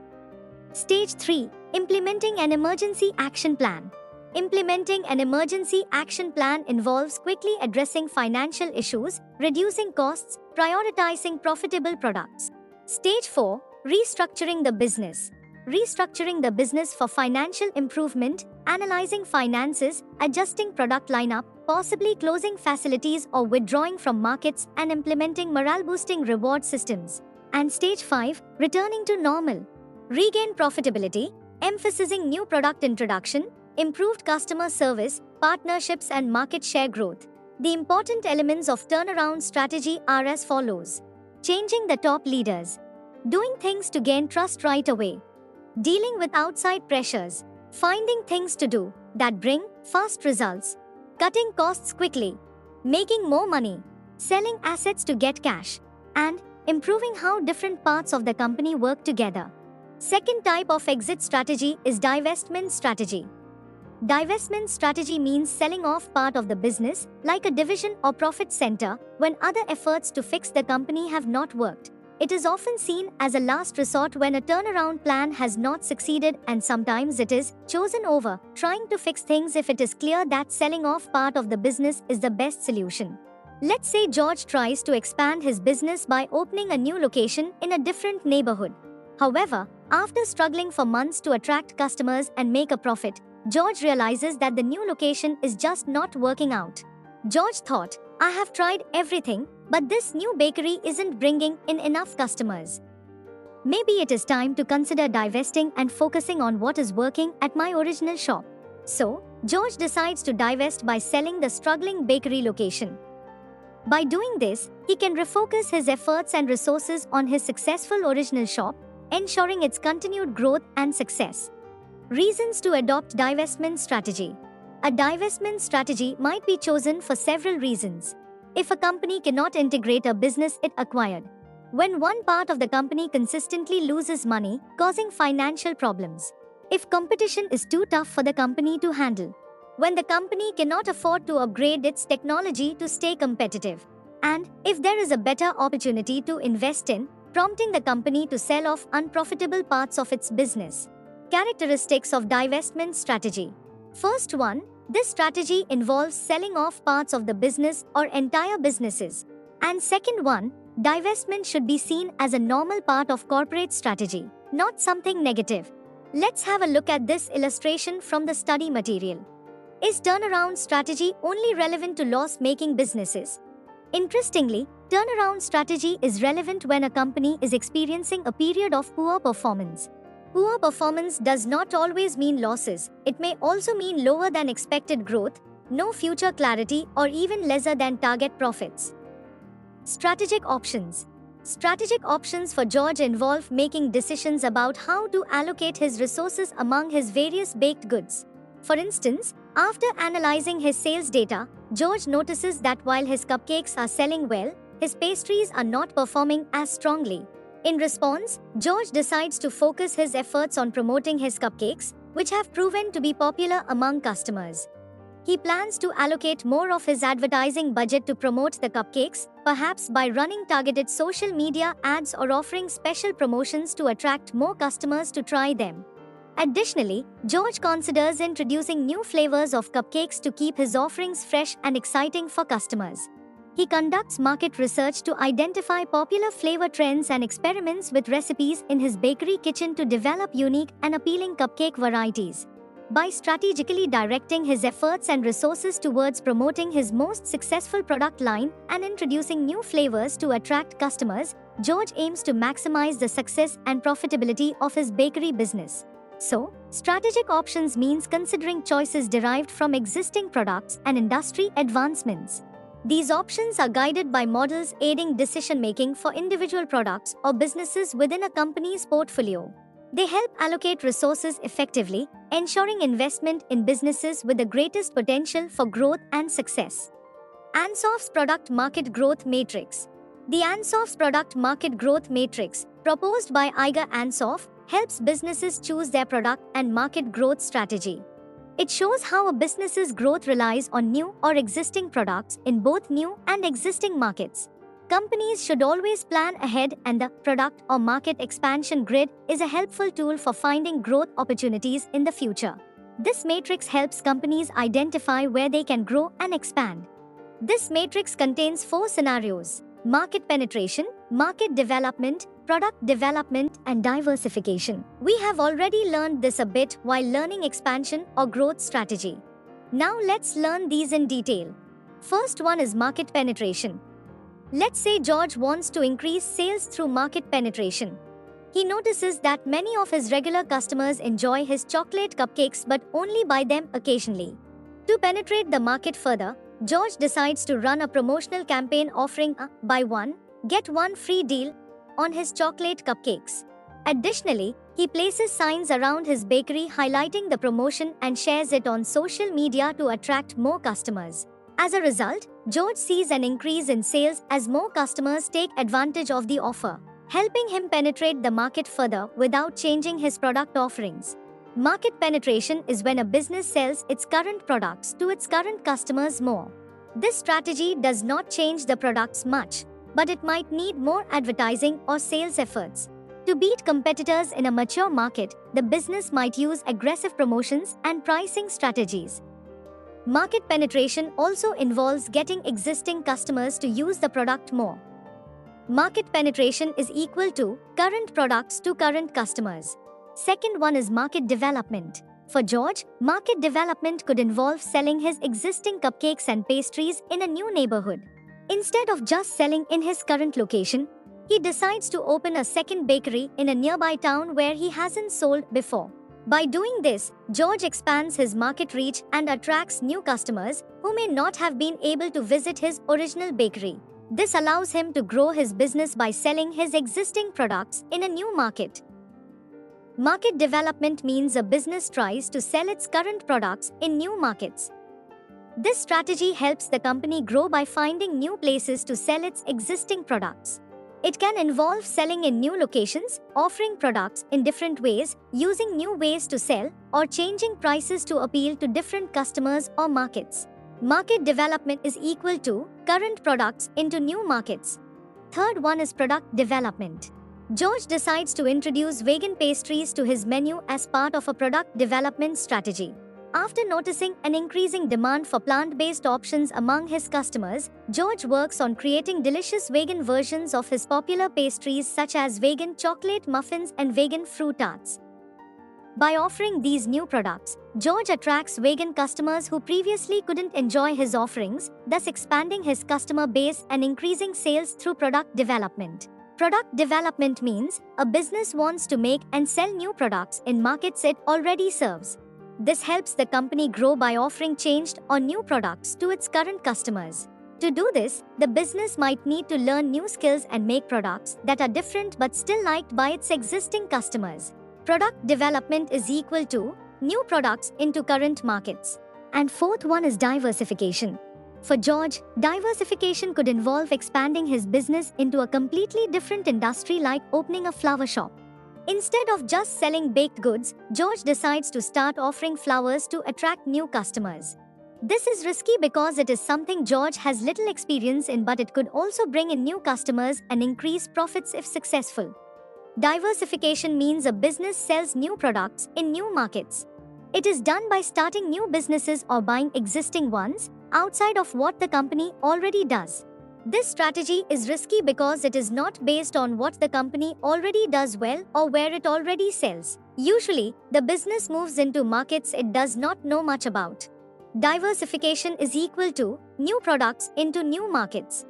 Stage 3. Implementing an emergency action plan. Implementing an emergency action plan involves quickly addressing financial issues, reducing costs, prioritizing profitable products. Stage 4. Restructuring the business. Restructuring the business for financial improvement, analyzing finances, adjusting product lineup, possibly closing facilities or withdrawing from markets, and implementing morale-boosting reward systems. And stage 5. Returning to normal. Regain profitability, emphasizing new product introduction, improved customer service, partnerships, and market share growth. The important elements of turnaround strategy are as follows. Changing the top leaders. Doing things to gain trust right away. Dealing with outside pressures. Finding things to do that bring fast results. Cutting costs quickly. Making more money. Selling assets to get cash. And improving how different parts of the company work together. Second type of exit strategy is divestment strategy. Divestment strategy means selling off part of the business, like a division or profit center, when other efforts to fix the company have not worked. It is often seen as a last resort when a turnaround plan has not succeeded, and sometimes it is chosen over trying to fix things if it is clear that selling off part of the business is the best solution. Let's say George tries to expand his business by opening a new location in a different neighborhood. However, after struggling for months to attract customers and make a profit, George realizes that the new location is just not working out. George thought, I have tried everything, but this new bakery isn't bringing in enough customers. Maybe it is time to consider divesting and focusing on what is working at my original shop. So, George decides to divest by selling the struggling bakery location. By doing this, he can refocus his efforts and resources on his successful original shop, ensuring its continued growth and success. Reasons to adopt divestment strategy. A divestment strategy might be chosen for several reasons. If a company cannot integrate a business it acquired. When one part of the company consistently loses money, causing financial problems. If competition is too tough for the company to handle. When the company cannot afford to upgrade its technology to stay competitive. And if there is a better opportunity to invest in, prompting the company to sell off unprofitable parts of its business. Characteristics of divestment strategy. First one, this strategy involves selling off parts of the business or entire businesses. And second one, divestment should be seen as a normal part of corporate strategy, not something negative. Let's have a look at this illustration from the study material. Is turnaround strategy only relevant to loss-making businesses? Interestingly, turnaround strategy is relevant when a company is experiencing a period of poor performance. Poor performance does not always mean losses, it may also mean lower than expected growth, no future clarity, or even lesser than target profits. Strategic options. Strategic options for George involve making decisions about how to allocate his resources among his various baked goods. For instance, after analyzing his sales data, George notices that while his cupcakes are selling well, his pastries are not performing as strongly. In response, George decides to focus his efforts on promoting his cupcakes, which have proven to be popular among customers. He plans to allocate more of his advertising budget to promote the cupcakes, perhaps by running targeted social media ads or offering special promotions to attract more customers to try them. Additionally, George considers introducing new flavors of cupcakes to keep his offerings fresh and exciting for customers. He conducts market research to identify popular flavor trends and experiments with recipes in his bakery kitchen to develop unique and appealing cupcake varieties. By strategically directing his efforts and resources towards promoting his most successful product line and introducing new flavors to attract customers, George aims to maximize the success and profitability of his bakery business. So, strategic options means considering choices derived from existing products and industry advancements. These options are guided by models aiding decision-making for individual products or businesses within a company's portfolio. They help allocate resources effectively, ensuring investment in businesses with the greatest potential for growth and success. Ansoff's Product Market Growth Matrix. The Ansoff's Product Market Growth Matrix, proposed by Iger Ansoff, helps businesses choose their product and market growth strategy. It shows how a business's growth relies on new or existing products in both new and existing markets. Companies should always plan ahead, and the product or market expansion grid is a helpful tool for finding growth opportunities in the future. This matrix helps companies identify where they can grow and expand. This matrix contains 4 scenarios: market penetration, market development, product development, and diversification. We have already learned this a bit while learning expansion or growth strategy. Now let's learn these in detail. First one is market penetration. Let's say George wants to increase sales through market penetration. He notices that many of his regular customers enjoy his chocolate cupcakes but only buy them occasionally. To penetrate the market further, George decides to run a promotional campaign offering a buy one, get one free deal on his chocolate cupcakes. Additionally, he places signs around his bakery highlighting the promotion and shares it on social media to attract more customers. As a result, George sees an increase in sales as more customers take advantage of the offer. helping him penetrate the market further without changing his product offerings. Market penetration is when a business sells its current products to its current customers more. This strategy does not change the products much, but it might need more advertising or sales efforts. To beat competitors in a mature market, the business might use aggressive promotions and pricing strategies. Market penetration also involves getting existing customers to use the product more. Market penetration is equal to current products to current customers. Second one is market development. For George, market development could involve selling his existing cupcakes and pastries in a new neighborhood. Instead of just selling in his current location, he decides to open a second bakery in a nearby town where he hasn't sold before. By doing this, George expands his market reach and attracts new customers who may not have been able to visit his original bakery. This allows him to grow his business by selling his existing products in a new market. Market development means a business tries to sell its current products in new markets. This strategy helps the company grow by finding new places to sell its existing products. It can involve selling in new locations, offering products in different ways, using new ways to sell, or changing prices to appeal to different customers or markets. Market development is equal to current products into new markets. Third one is product development. George decides to introduce vegan pastries to his menu as part of a product development strategy. After noticing an increasing demand for plant-based options among his customers, George works on creating delicious vegan versions of his popular pastries such as vegan chocolate muffins and vegan fruit tarts. By offering these new products, George attracts vegan customers who previously couldn't enjoy his offerings, thus expanding his customer base and increasing sales through product development. Product development means a business wants to make and sell new products in markets it already serves. This helps the company grow by offering changed or new products to its current customers. To do this, the business might need to learn new skills and make products that are different but still liked by its existing customers. Product development is equal to new products into current markets. And fourth one is diversification. For George, diversification could involve expanding his business into a completely different industry like opening a flower shop. Instead of just selling baked goods, George decides to start offering flowers to attract new customers. This is risky because it is something George has little experience in, but it could also bring in new customers and increase profits if successful. Diversification means a business sells new products in new markets. It is done by starting new businesses or buying existing ones outside of what the company already does. This strategy is risky because it is not based on what the company already does well or where it already sells. Usually, the business moves into markets it does not know much about. Diversification is equal to new products into new markets.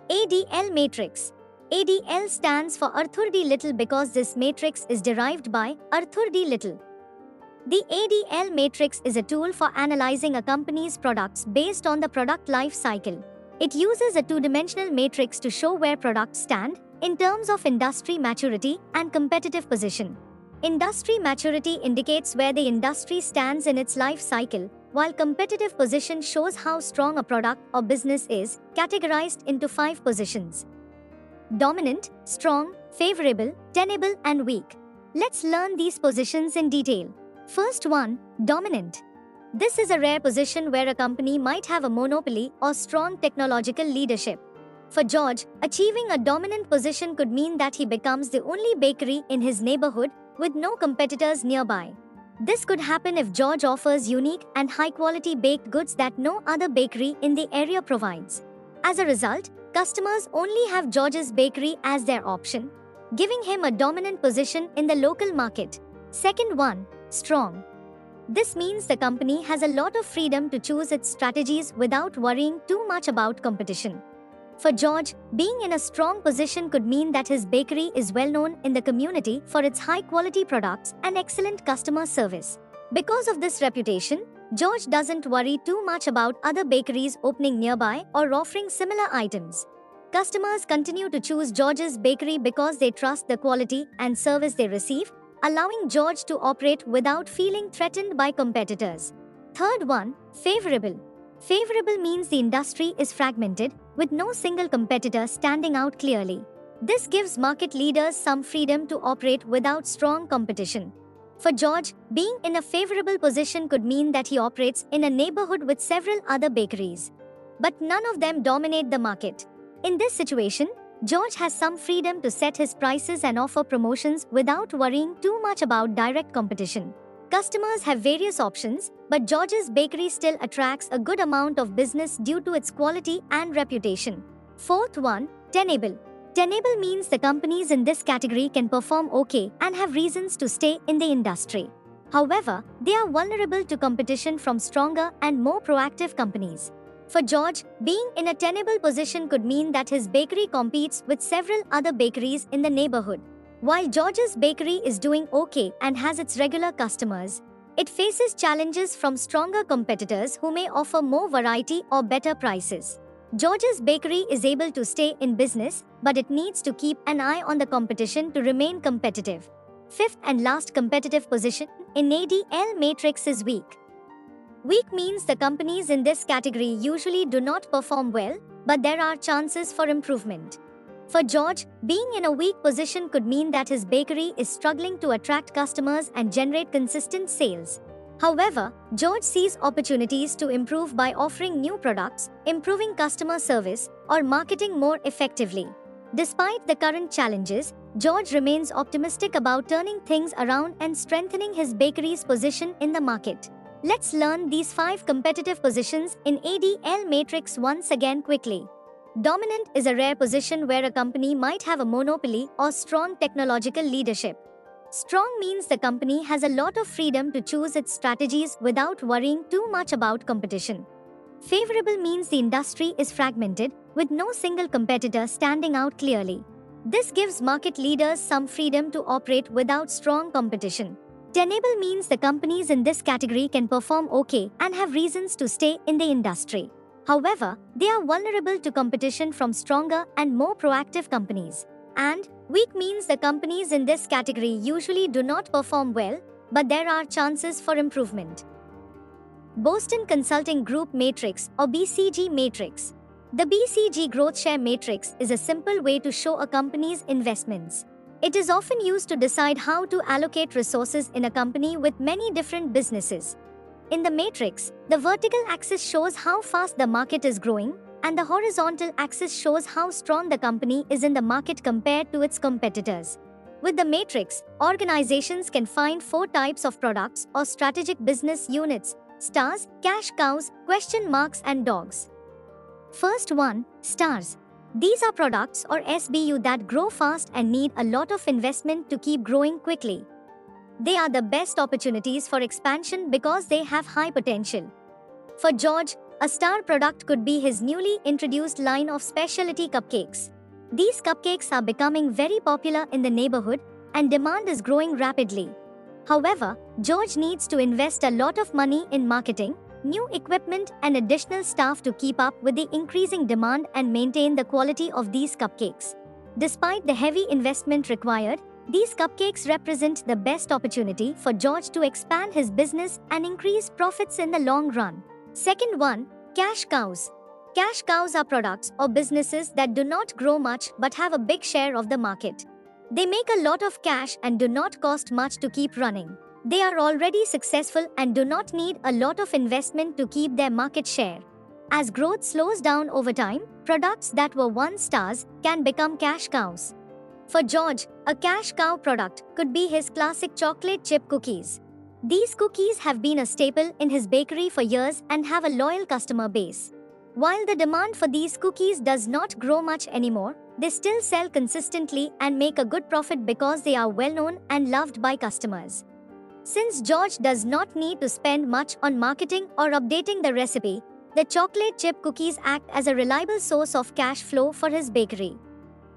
ADL matrix. ADL stands for Arthur D. Little because this matrix is derived by Arthur D. Little. The ADL matrix is a tool for analyzing a company's products based on the product life cycle. It uses a two-dimensional matrix to show where products stand in terms of industry maturity and competitive position. Industry maturity indicates where the industry stands in its life cycle, while competitive position shows how strong a product or business is, categorized into 5 positions: dominant, strong, favorable, tenable, and weak. Let's learn these positions in detail. First one, dominant. This is a rare position where a company might have a monopoly or strong technological leadership. For George, achieving a dominant position could mean that he becomes the only bakery in his neighborhood with no competitors nearby. This could happen if George offers unique and high-quality baked goods that no other bakery in the area provides. As a result, customers only have George's bakery as their option, giving him a dominant position in the local market. Second one, strong. This means the company has a lot of freedom to choose its strategies without worrying too much about competition. For George, being in a strong position could mean that his bakery is well known in the community for its high-quality products and excellent customer service. Because of this reputation, George doesn't worry too much about other bakeries opening nearby or offering similar items. Customers continue to choose George's bakery because they trust the quality and service they receive, allowing George to operate without feeling threatened by competitors. Third one, favorable. Favorable means the industry is fragmented, with no single competitor standing out clearly. This gives market leaders some freedom to operate without strong competition. For George, being in a favorable position could mean that he operates in a neighborhood with several other bakeries. But none of them dominate the market. In this situation, George has some freedom to set his prices and offer promotions without worrying too much about direct competition. Customers have various options, but George's bakery still attracts a good amount of business due to its quality and reputation. Fourth one, tenable. Tenable means the companies in this category can perform okay and have reasons to stay in the industry. However, they are vulnerable to competition from stronger and more proactive companies. For George, being in a tenable position could mean that his bakery competes with several other bakeries in the neighborhood. While George's bakery is doing okay and has its regular customers, it faces challenges from stronger competitors who may offer more variety or better prices. George's bakery is able to stay in business, but it needs to keep an eye on the competition to remain competitive. Fifth and last competitive position in ADL matrix is weak. Weak means the companies in this category usually do not perform well, but there are chances for improvement. For George, being in a weak position could mean that his bakery is struggling to attract customers and generate consistent sales. However, George sees opportunities to improve by offering new products, improving customer service, or marketing more effectively. Despite the current challenges, George remains optimistic about turning things around and strengthening his bakery's position in the market. Let's learn these 5 competitive positions in ADL matrix once again quickly. Dominant is a rare position where a company might have a monopoly or strong technological leadership. Strong means the company has a lot of freedom to choose its strategies without worrying too much about competition. Favorable means the industry is fragmented, with no single competitor standing out clearly. This gives market leaders some freedom to operate without strong competition. Tenable means the companies in this category can perform okay and have reasons to stay in the industry. However, they are vulnerable to competition from stronger and more proactive companies. And weak means the companies in this category usually do not perform well, but there are chances for improvement. Boston Consulting Group Matrix or BCG Matrix. The BCG Growth Share Matrix is a simple way to show a company's investments. It is often used to decide how to allocate resources in a company with many different businesses. In the matrix, the vertical axis shows how fast the market is growing, and the horizontal axis shows how strong the company is in the market compared to its competitors. With the matrix, organizations can find 4 types of products or strategic business units: stars, cash cows, question marks, and dogs. First one, stars. These are products or SBU that grow fast and need a lot of investment to keep growing quickly. They are the best opportunities for expansion because they have high potential. For George, a star product could be his newly introduced line of specialty cupcakes. These cupcakes are becoming very popular in the neighborhood and demand is growing rapidly. However, George needs to invest a lot of money in marketing, new equipment, and additional staff to keep up with the increasing demand and maintain the quality of these cupcakes. Despite the heavy investment required, these cupcakes represent the best opportunity for George to expand his business and increase profits in the long run. Second one, cash cows. Cash cows are products or businesses that do not grow much but have a big share of the market. They make a lot of cash and do not cost much to keep running. They are already successful and do not need a lot of investment to keep their market share. As growth slows down over time, products that were once stars can become cash cows. For George, a cash cow product could be his classic chocolate chip cookies. These cookies have been a staple in his bakery for years and have a loyal customer base. While the demand for these cookies does not grow much anymore, they still sell consistently and make a good profit because they are well known and loved by customers. Since George does not need to spend much on marketing or updating the recipe, the chocolate chip cookies act as a reliable source of cash flow for his bakery.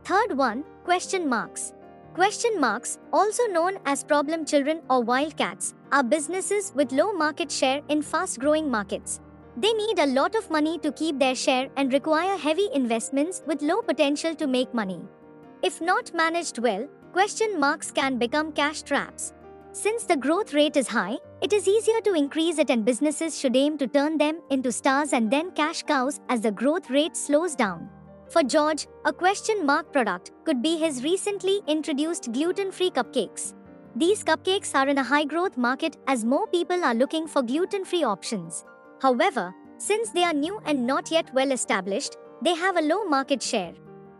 Third one, question marks. Question marks, also known as problem children or wildcats, are businesses with low market share in fast-growing markets. They need a lot of money to keep their share and require heavy investments with low potential to make money. If not managed well, question marks can become cash traps. Since the growth rate is high, it is easier to increase it and businesses should aim to turn them into stars and then cash cows as the growth rate slows down. For George, a question mark product could be his recently introduced gluten-free cupcakes. These cupcakes are in a high-growth market as more people are looking for gluten-free options. However, since they are new and not yet well established, they have a low market share.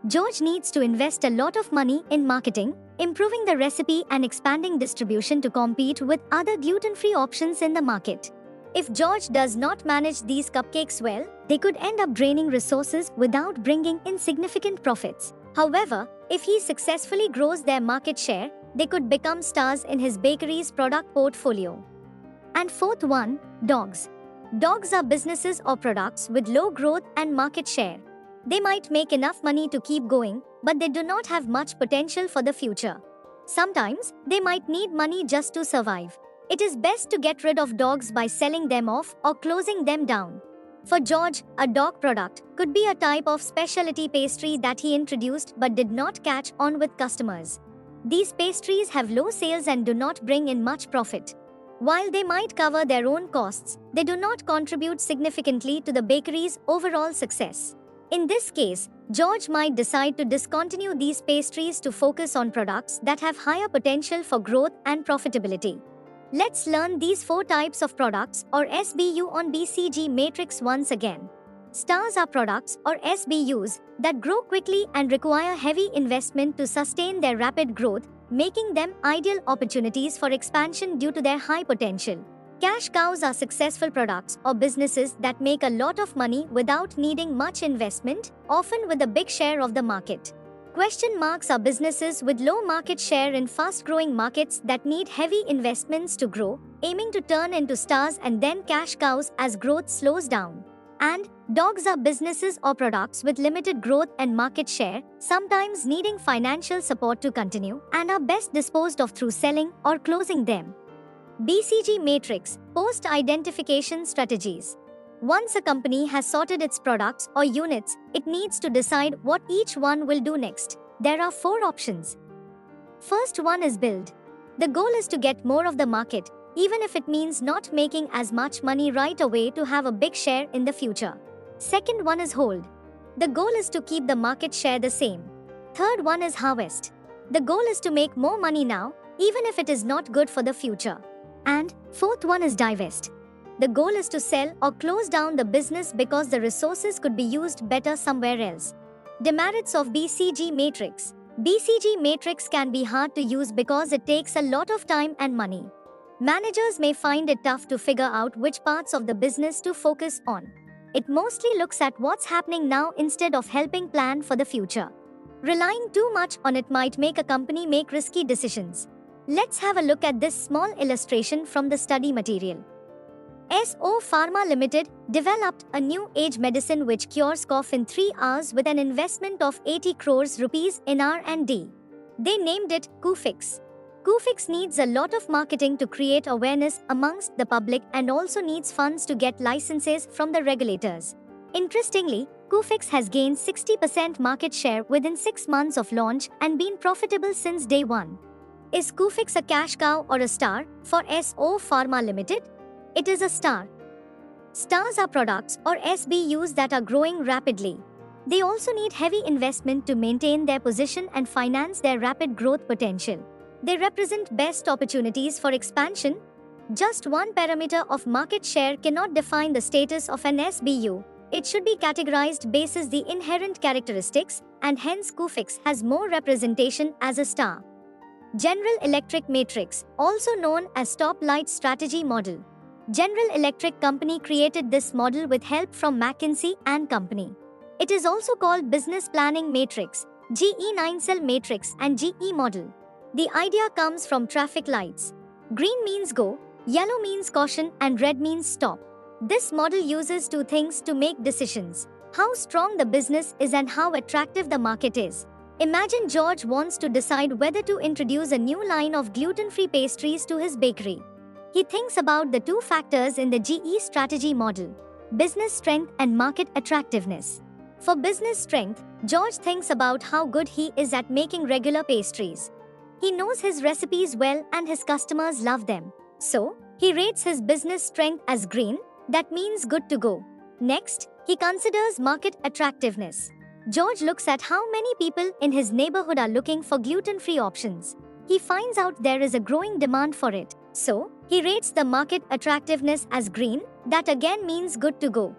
George needs to invest a lot of money in marketing, improving the recipe and expanding distribution to compete with other gluten-free options in the market. If George does not manage these cupcakes well, they could end up draining resources without bringing in significant profits. However, if he successfully grows their market share, they could become stars in his bakery's product portfolio. And fourth one, dogs. Dogs are businesses or products with low growth and market share. They might make enough money to keep going, but they do not have much potential for the future. Sometimes, they might need money just to survive. It is best to get rid of dogs by selling them off or closing them down. For George, a dog product could be a type of specialty pastry that he introduced but did not catch on with customers. These pastries have low sales and do not bring in much profit. While they might cover their own costs, they do not contribute significantly to the bakery's overall success. In this case, George might decide to discontinue these pastries to focus on products that have higher potential for growth and profitability. Let's learn these 4 types of products or SBU on BCG matrix once again. Stars are products or SBUs that grow quickly and require heavy investment to sustain their rapid growth, making them ideal opportunities for expansion due to their high potential. Cash cows are successful products or businesses that make a lot of money without needing much investment, often with a big share of the market. Question marks are businesses with low market share in fast-growing markets that need heavy investments to grow, aiming to turn into stars and then cash cows as growth slows down. And dogs are businesses or products with limited growth and market share, sometimes needing financial support to continue, and are best disposed of through selling or closing them. BCG Matrix Post-Identification Strategies. Once a company has sorted its products or units, it needs to decide what each one will do next. There are 4 options. First one is build. The goal is to get more of the market, even if it means not making as much money right away to have a big share in the future. Second one is hold. The goal is to keep the market share the same. Third one is harvest. The goal is to make more money now, even if it is not good for the future. And fourth one is divest. The goal is to sell or close down the business because the resources could be used better somewhere else. Demerits of BCG Matrix. BCG Matrix can be hard to use because it takes a lot of time and money. Managers may find it tough to figure out which parts of the business to focus on. It mostly looks at what's happening now instead of helping plan for the future. Relying too much on it might make a company make risky decisions. Let's have a look at this small illustration from the study material. SO Pharma Limited developed a new age medicine which cures cough in 3 hours with an investment of 80 crores rupees in R&D. They named it Cufix. Cufix needs a lot of marketing to create awareness amongst the public and also needs funds to get licenses from the regulators. Interestingly, Cufix has gained 60% market share within 6 months of launch and been profitable since day one. Is Cufix a cash cow or a star for SO Pharma Limited? It is a star. Stars are products or SBUs that are growing rapidly. They also need heavy investment to maintain their position and finance their rapid growth potential. They represent best opportunities for expansion. Just one parameter of market share cannot define the status of an SBU. It should be categorized basis the inherent characteristics, and hence Cufix has more representation as a star. General Electric Matrix, also known as Stoplight Strategy Model. General Electric Company created this model with help from McKinsey & Company. It is also called Business Planning Matrix, GE 9-cell matrix and GE model. The idea comes from traffic lights. Green means go, yellow means caution and red means stop. This model uses 2 things to make decisions: how strong the business is and how attractive the market is. Imagine George wants to decide whether to introduce a new line of gluten-free pastries to his bakery. He thinks about the 2 factors in the GE strategy model: business strength and market attractiveness. For business strength, George thinks about how good he is at making regular pastries. He knows his recipes well and his customers love them. So, he rates his business strength as green, that means good to go. Next, he considers market attractiveness. George looks at how many people in his neighborhood are looking for gluten-free options. He finds out there is a growing demand for it. So, he rates the market attractiveness as green, that again means good to go.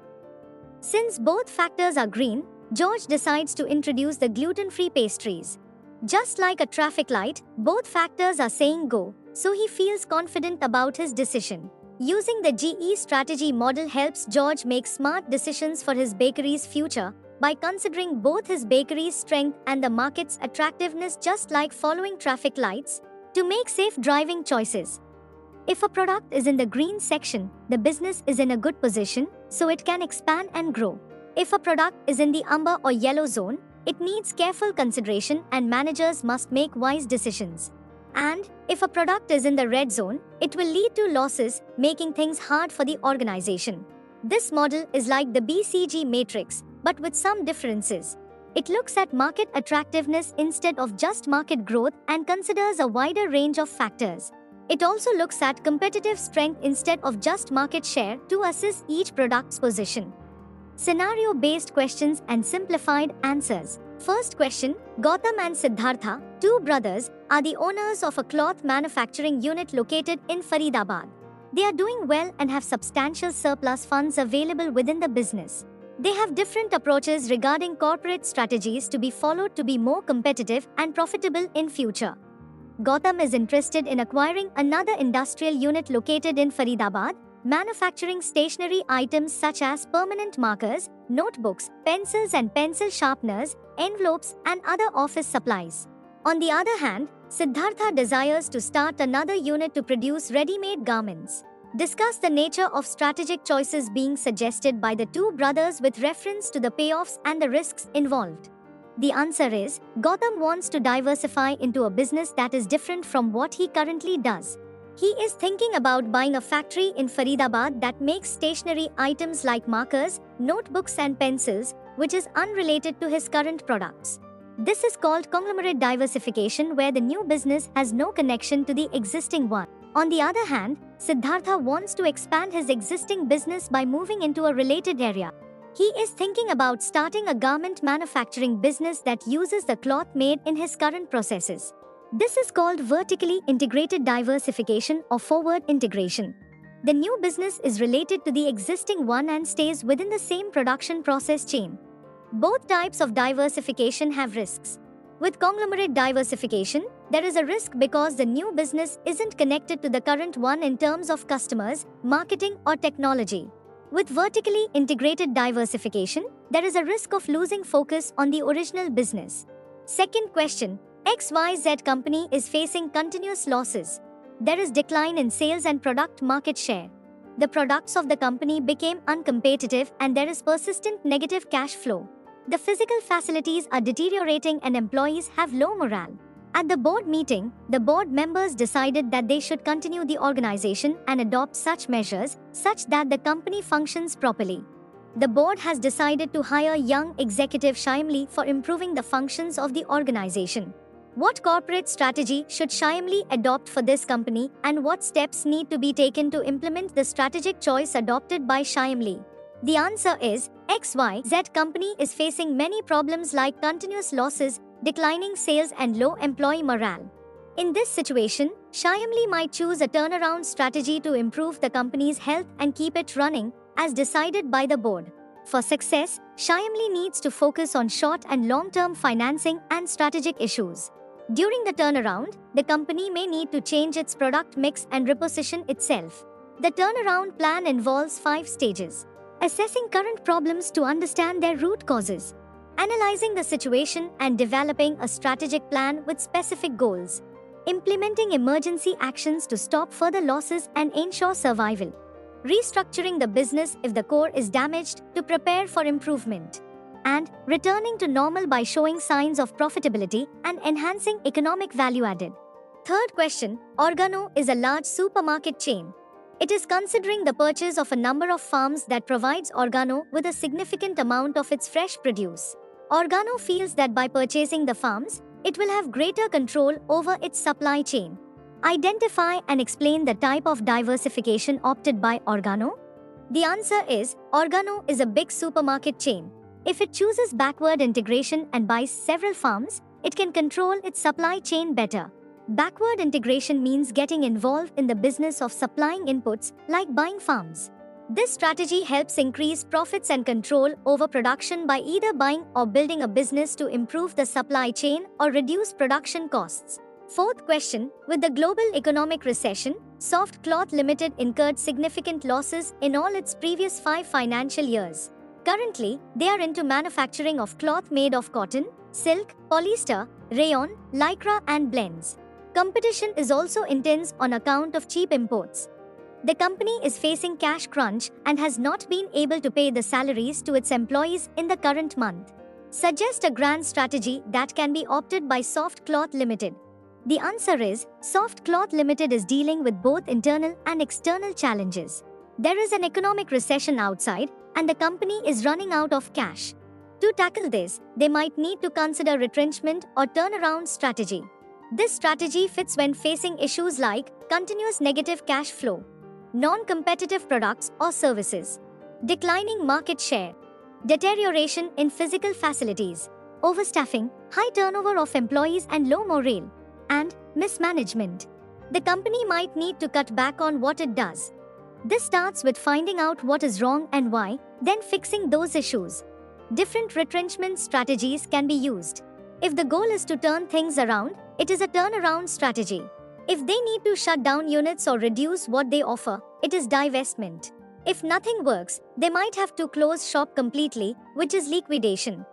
Since both factors are green, George decides to introduce the gluten-free pastries. Just like a traffic light, both factors are saying go, so he feels confident about his decision. Using the GE strategy model helps George make smart decisions for his bakery's future by considering both his bakery's strength and the market's attractiveness, just like following traffic lights, to make safe driving choices. If a product is in the green section, the business is in a good position, so it can expand and grow. If a product is in the amber or yellow zone, it needs careful consideration and managers must make wise decisions. And if a product is in the red zone, it will lead to losses, making things hard for the organization. This model is like the BCG matrix, but with some differences. It looks at market attractiveness instead of just market growth and considers a wider range of factors. It also looks at competitive strength instead of just market share to assess each product's position. Scenario-based questions and simplified answers. First question, Gautam and Siddhartha, two brothers, are the owners of a cloth manufacturing unit located in Faridabad. They are doing well and have substantial surplus funds available within the business. They have different approaches regarding corporate strategies to be followed to be more competitive and profitable in future. Gautam is interested in acquiring another industrial unit located in Faridabad, manufacturing stationery items such as permanent markers, notebooks, pencils and pencil sharpeners, envelopes, and other office supplies. On the other hand, Siddhartha desires to start another unit to produce ready-made garments. Discuss the nature of strategic choices being suggested by the two brothers with reference to the payoffs and the risks involved. The answer is, Gautam wants to diversify into a business that is different from what he currently does. He is thinking about buying a factory in Faridabad that makes stationery items like markers, notebooks and pencils, which is unrelated to his current products. This is called conglomerate diversification, where the new business has no connection to the existing one. On the other hand, Siddhartha wants to expand his existing business by moving into a related area. He is thinking about starting a garment manufacturing business that uses the cloth made in his current processes. This is called vertically integrated diversification or forward integration. The new business is related to the existing one and stays within the same production process chain. Both types of diversification have risks. With conglomerate diversification, there is a risk because the new business isn't connected to the current one in terms of customers, marketing, or technology. With vertically integrated diversification, there is a risk of losing focus on the original business. Second question, XYZ company is facing continuous losses. There is decline in sales and product market share. The products of the company became uncompetitive and there is persistent negative cash flow. The physical facilities are deteriorating and employees have low morale. At the board meeting, the board members decided that they should continue the organization and adopt such measures such that the company functions properly. The board has decided to hire young executive Shyamli for improving the functions of the organization. What corporate strategy should Shyamli adopt for this company and what steps need to be taken to implement the strategic choice adopted by Shyamli? The answer is, XYZ company is facing many problems like continuous losses, declining sales and low employee morale. In this situation, Shyamli might choose a turnaround strategy to improve the company's health and keep it running, as decided by the board. For success, Shyamli needs to focus on short and long-term financing and strategic issues. During the turnaround, the company may need to change its product mix and reposition itself. The turnaround plan involves 5 stages. Assessing current problems to understand their root causes. Analyzing the situation and developing a strategic plan with specific goals. Implementing emergency actions to stop further losses and ensure survival. Restructuring the business if the core is damaged to prepare for improvement. And returning to normal by showing signs of profitability and enhancing economic value added. Third question, Organo is a large supermarket chain. It is considering the purchase of a number of farms that provides Organo with a significant amount of its fresh produce. Organo feels that by purchasing the farms, it will have greater control over its supply chain. Identify and explain the type of diversification opted by Organo. The answer is, Organo is a big supermarket chain. If it chooses backward integration and buys several farms, it can control its supply chain better. Backward integration means getting involved in the business of supplying inputs, like buying farms. This strategy helps increase profits and control over production by either buying or building a business to improve the supply chain or reduce production costs. Fourth question, with the global economic recession, Soft Cloth Limited incurred significant losses in all its previous 5 financial years. Currently, they are into manufacturing of cloth made of cotton, silk, polyester, rayon, lycra and blends. Competition is also intense on account of cheap imports. The company is facing cash crunch and has not been able to pay the salaries to its employees in the current month. Suggest a grand strategy that can be opted by Soft Cloth Limited. The answer is, Soft Cloth Limited is dealing with both internal and external challenges. There is an economic recession outside, and the company is running out of cash. To tackle this, they might need to consider retrenchment or turnaround strategy. This strategy fits when facing issues like continuous negative cash flow, non-competitive products or services, declining market share, deterioration in physical facilities, overstaffing, high turnover of employees and low morale, and mismanagement. The company might need to cut back on what it does. This starts with finding out what is wrong and why, then fixing those issues. Different retrenchment strategies can be used. If the goal is to turn things around, it is a turnaround strategy. If they need to shut down units or reduce what they offer, it is divestment. If nothing works, they might have to close shop completely, which is liquidation.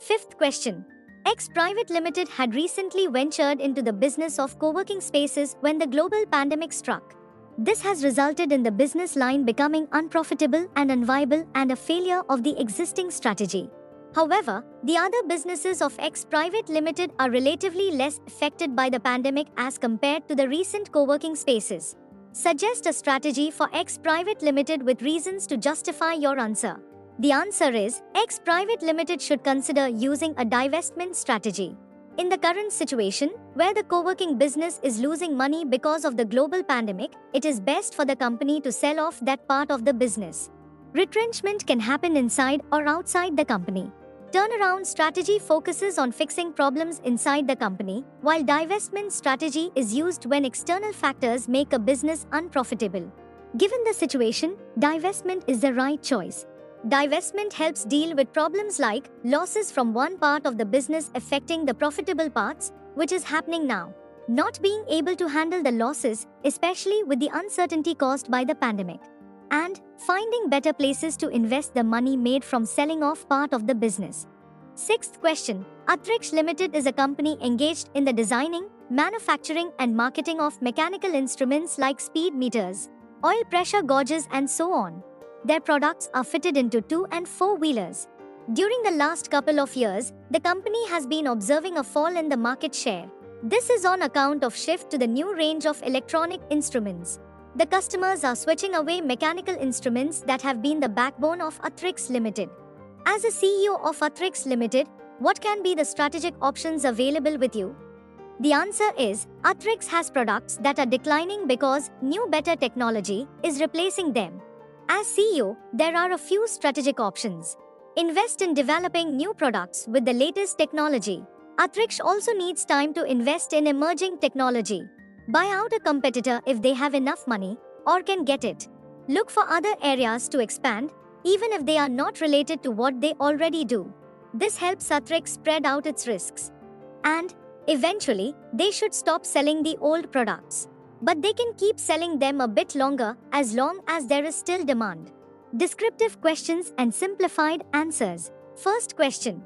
Fifth question. X Private Limited had recently ventured into the business of co-working spaces when the global pandemic struck. This has resulted in the business line becoming unprofitable and unviable and a failure of the existing strategy. However, the other businesses of X Private Limited are relatively less affected by the pandemic as compared to the recent co-working spaces. Suggest a strategy for X Private Limited with reasons to justify your answer. The answer is, X Private Limited should consider using a divestment strategy. In the current situation, where the co-working business is losing money because of the global pandemic, it is best for the company to sell off that part of the business. Retrenchment can happen inside or outside the company. Turnaround strategy focuses on fixing problems inside the company, while divestment strategy is used when external factors make a business unprofitable. Given the situation, divestment is the right choice. Divestment helps deal with problems like losses from one part of the business affecting the profitable parts, which is happening now. Not being able to handle the losses, especially with the uncertainty caused by the pandemic. And finding better places to invest the money made from selling off part of the business. Sixth question. Atrix Limited is a company engaged in the designing, manufacturing and marketing of mechanical instruments like speed meters, oil pressure gauges and so on. Their products are fitted into 2- and 4-wheelers. During the last couple of years, the company has been observing a fall in the market share. This is on account of shift to the new range of electronic instruments. The customers are switching away mechanical instruments that have been the backbone of Atrix Limited. As a CEO of Atrix Limited, what can be the strategic options available with you? The answer is, Atrix has products that are declining because new better technology is replacing them. As CEO, there are a few strategic options. Invest in developing new products with the latest technology. Atrix also needs time to invest in emerging technology. Buy out a competitor if they have enough money or can get it. Look for other areas to expand, even if they are not related to what they already do. This helps Atrix spread out its risks. And, eventually, they should stop selling the old products. But they can keep selling them a bit longer as long as there is still demand. Descriptive questions and simplified answers. First question.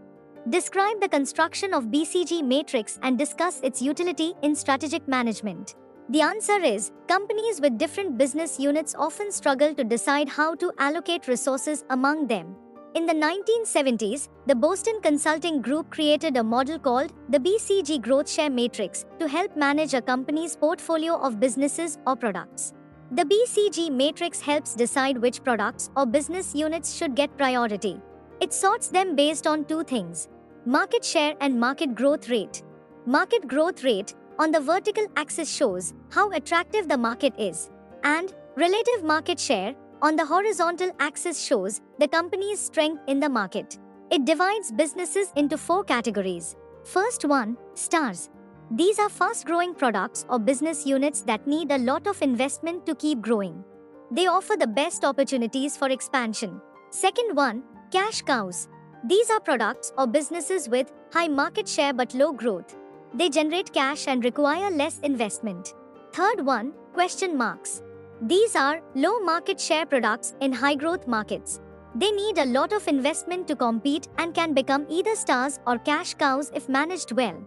Describe the construction of BCG matrix and discuss its utility in strategic management. The answer is, companies with different business units often struggle to decide how to allocate resources among them. In the 1970s, the Boston Consulting Group created a model called the BCG Growth Share Matrix to help manage a company's portfolio of businesses or products. The BCG matrix helps decide which products or business units should get priority. It sorts them based on 2 things: market share and market growth rate. Market growth rate on the vertical axis shows how attractive the market is, and relative market share on the horizontal axis shows the company's strength in the market. It divides businesses into 4 categories. First one, stars. These are fast-growing products or business units that need a lot of investment to keep growing. They offer the best opportunities for expansion. Second one, cash cows. These are products or businesses with high market share but low growth. They generate cash and require less investment. Third one, question marks. These are low market share products in high growth markets. They need a lot of investment to compete and can become either stars or cash cows if managed well.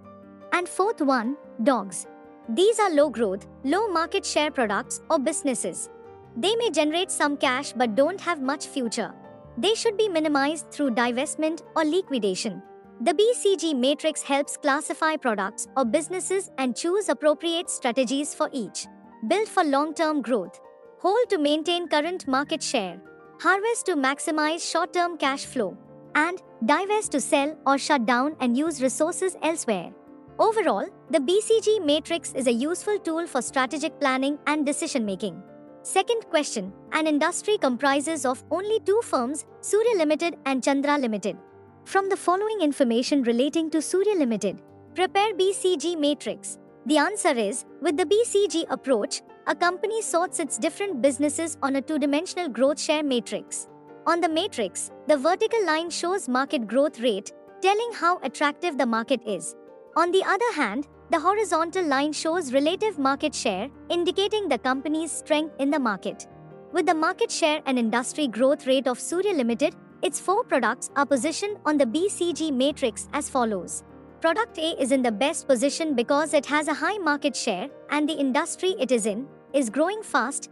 And fourth one, dogs. These are low growth, low market share products or businesses. They may generate some cash but don't have much future. They should be minimized through divestment or liquidation. The BCG matrix helps classify products or businesses and choose appropriate strategies for each. Build for long-term growth. Hold to maintain current market share. Harvest to maximize short-term cash flow. And divest to sell or shut down and use resources elsewhere. Overall, the BCG matrix is a useful tool for strategic planning and decision-making. Second question, an industry comprises of only 2 firms, Surya Limited and Chandra Limited. From the following information relating to Surya Limited, prepare BCG matrix. The answer is, with the BCG approach, a company sorts its different businesses on a 2-dimensional growth share matrix. On the matrix, the vertical line shows market growth rate, telling how attractive the market is. On the other hand, the horizontal line shows relative market share, indicating the company's strength in the market. With the market share and industry growth rate of Surya Limited, its 4 products are positioned on the BCG matrix as follows. Product A is in the best position because it has a high market share and the industry it is in is growing fast.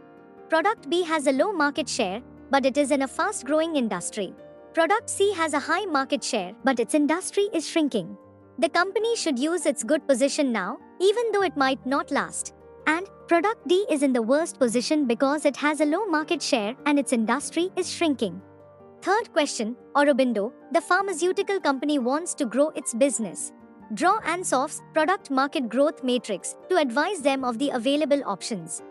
Product B has a low market share, but it is in a fast-growing industry. Product C has a high market share, but its industry is shrinking. The company should use its good position now, even though it might not last. And product D is in the worst position because it has a low market share and its industry is shrinking. Third question, Aurobindo, the pharmaceutical company, wants to grow its business. Draw Ansoff's product market growth matrix to advise them of the available options.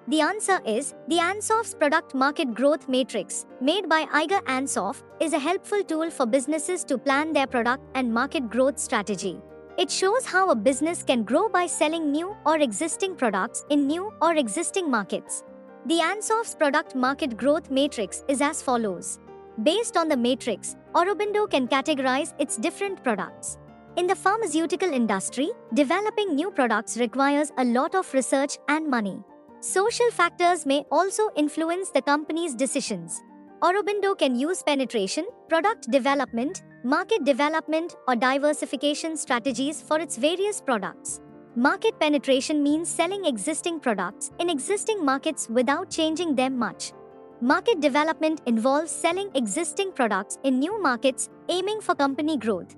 The answer is, the Ansoff's product market growth matrix, made by Iger Ansoff, is a helpful tool for businesses to plan their product and market growth strategy. It shows how a business can grow by selling new or existing products in new or existing markets. The Ansoff's product market growth matrix is as follows. Based on the matrix, Aurobindo can categorize its different products. In the pharmaceutical industry, developing new products requires a lot of research and money. Social factors may also influence the company's decisions. Aurobindo can use penetration, product development, market development, or diversification strategies for its various products. Market penetration means selling existing products in existing markets without changing them much. Market development involves selling existing products in new markets, aiming for company growth.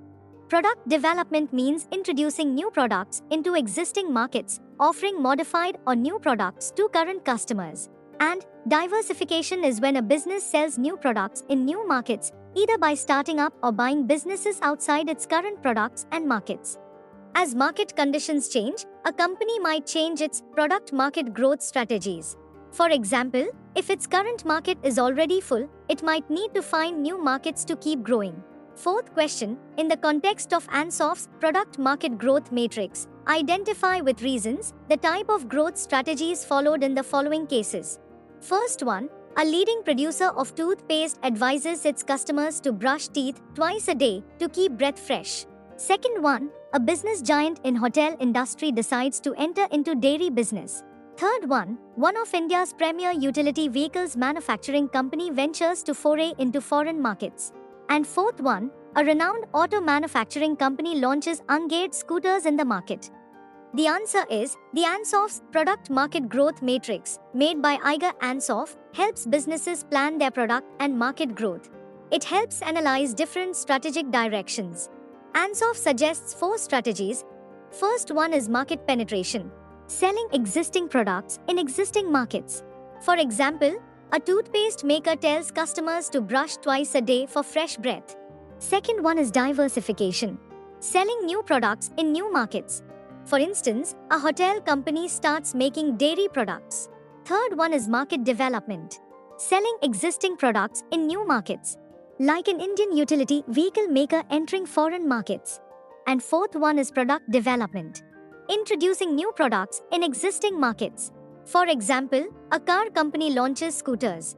Product development means introducing new products into existing markets, offering modified or new products to current customers. And diversification is when a business sells new products in new markets, either by starting up or buying businesses outside its current products and markets. As market conditions change, a company might change its product market growth strategies. For example, if its current market is already full, it might need to find new markets to keep growing. Fourth question, in the context of Ansoff's product market growth matrix, identify with reasons the type of growth strategies followed in the following cases. First one, a leading producer of toothpaste advises its customers to brush teeth twice a day to keep breath fresh. Second one, a business giant in hotel industry decides to enter into dairy business. Third one of India's premier utility vehicles manufacturing company ventures to foray into foreign markets. And fourth one, a renowned auto manufacturing company launches ungeared scooters in the market. The answer is, the Ansoff's product market growth matrix, made by Iger Ansoff, helps businesses plan their product and market growth. It helps analyze different strategic directions. Ansoff suggests 4 strategies. First one is market penetration, selling existing products in existing markets. For example, a toothpaste maker tells customers to brush twice a day for fresh breath. Second one is diversification, selling new products in new markets. For instance, a hotel company starts making dairy products. Third one is market development, selling existing products in new markets. like an Indian utility vehicle maker entering foreign markets. And fourth one is product development, introducing new products in existing markets. For example, a car company launches scooters,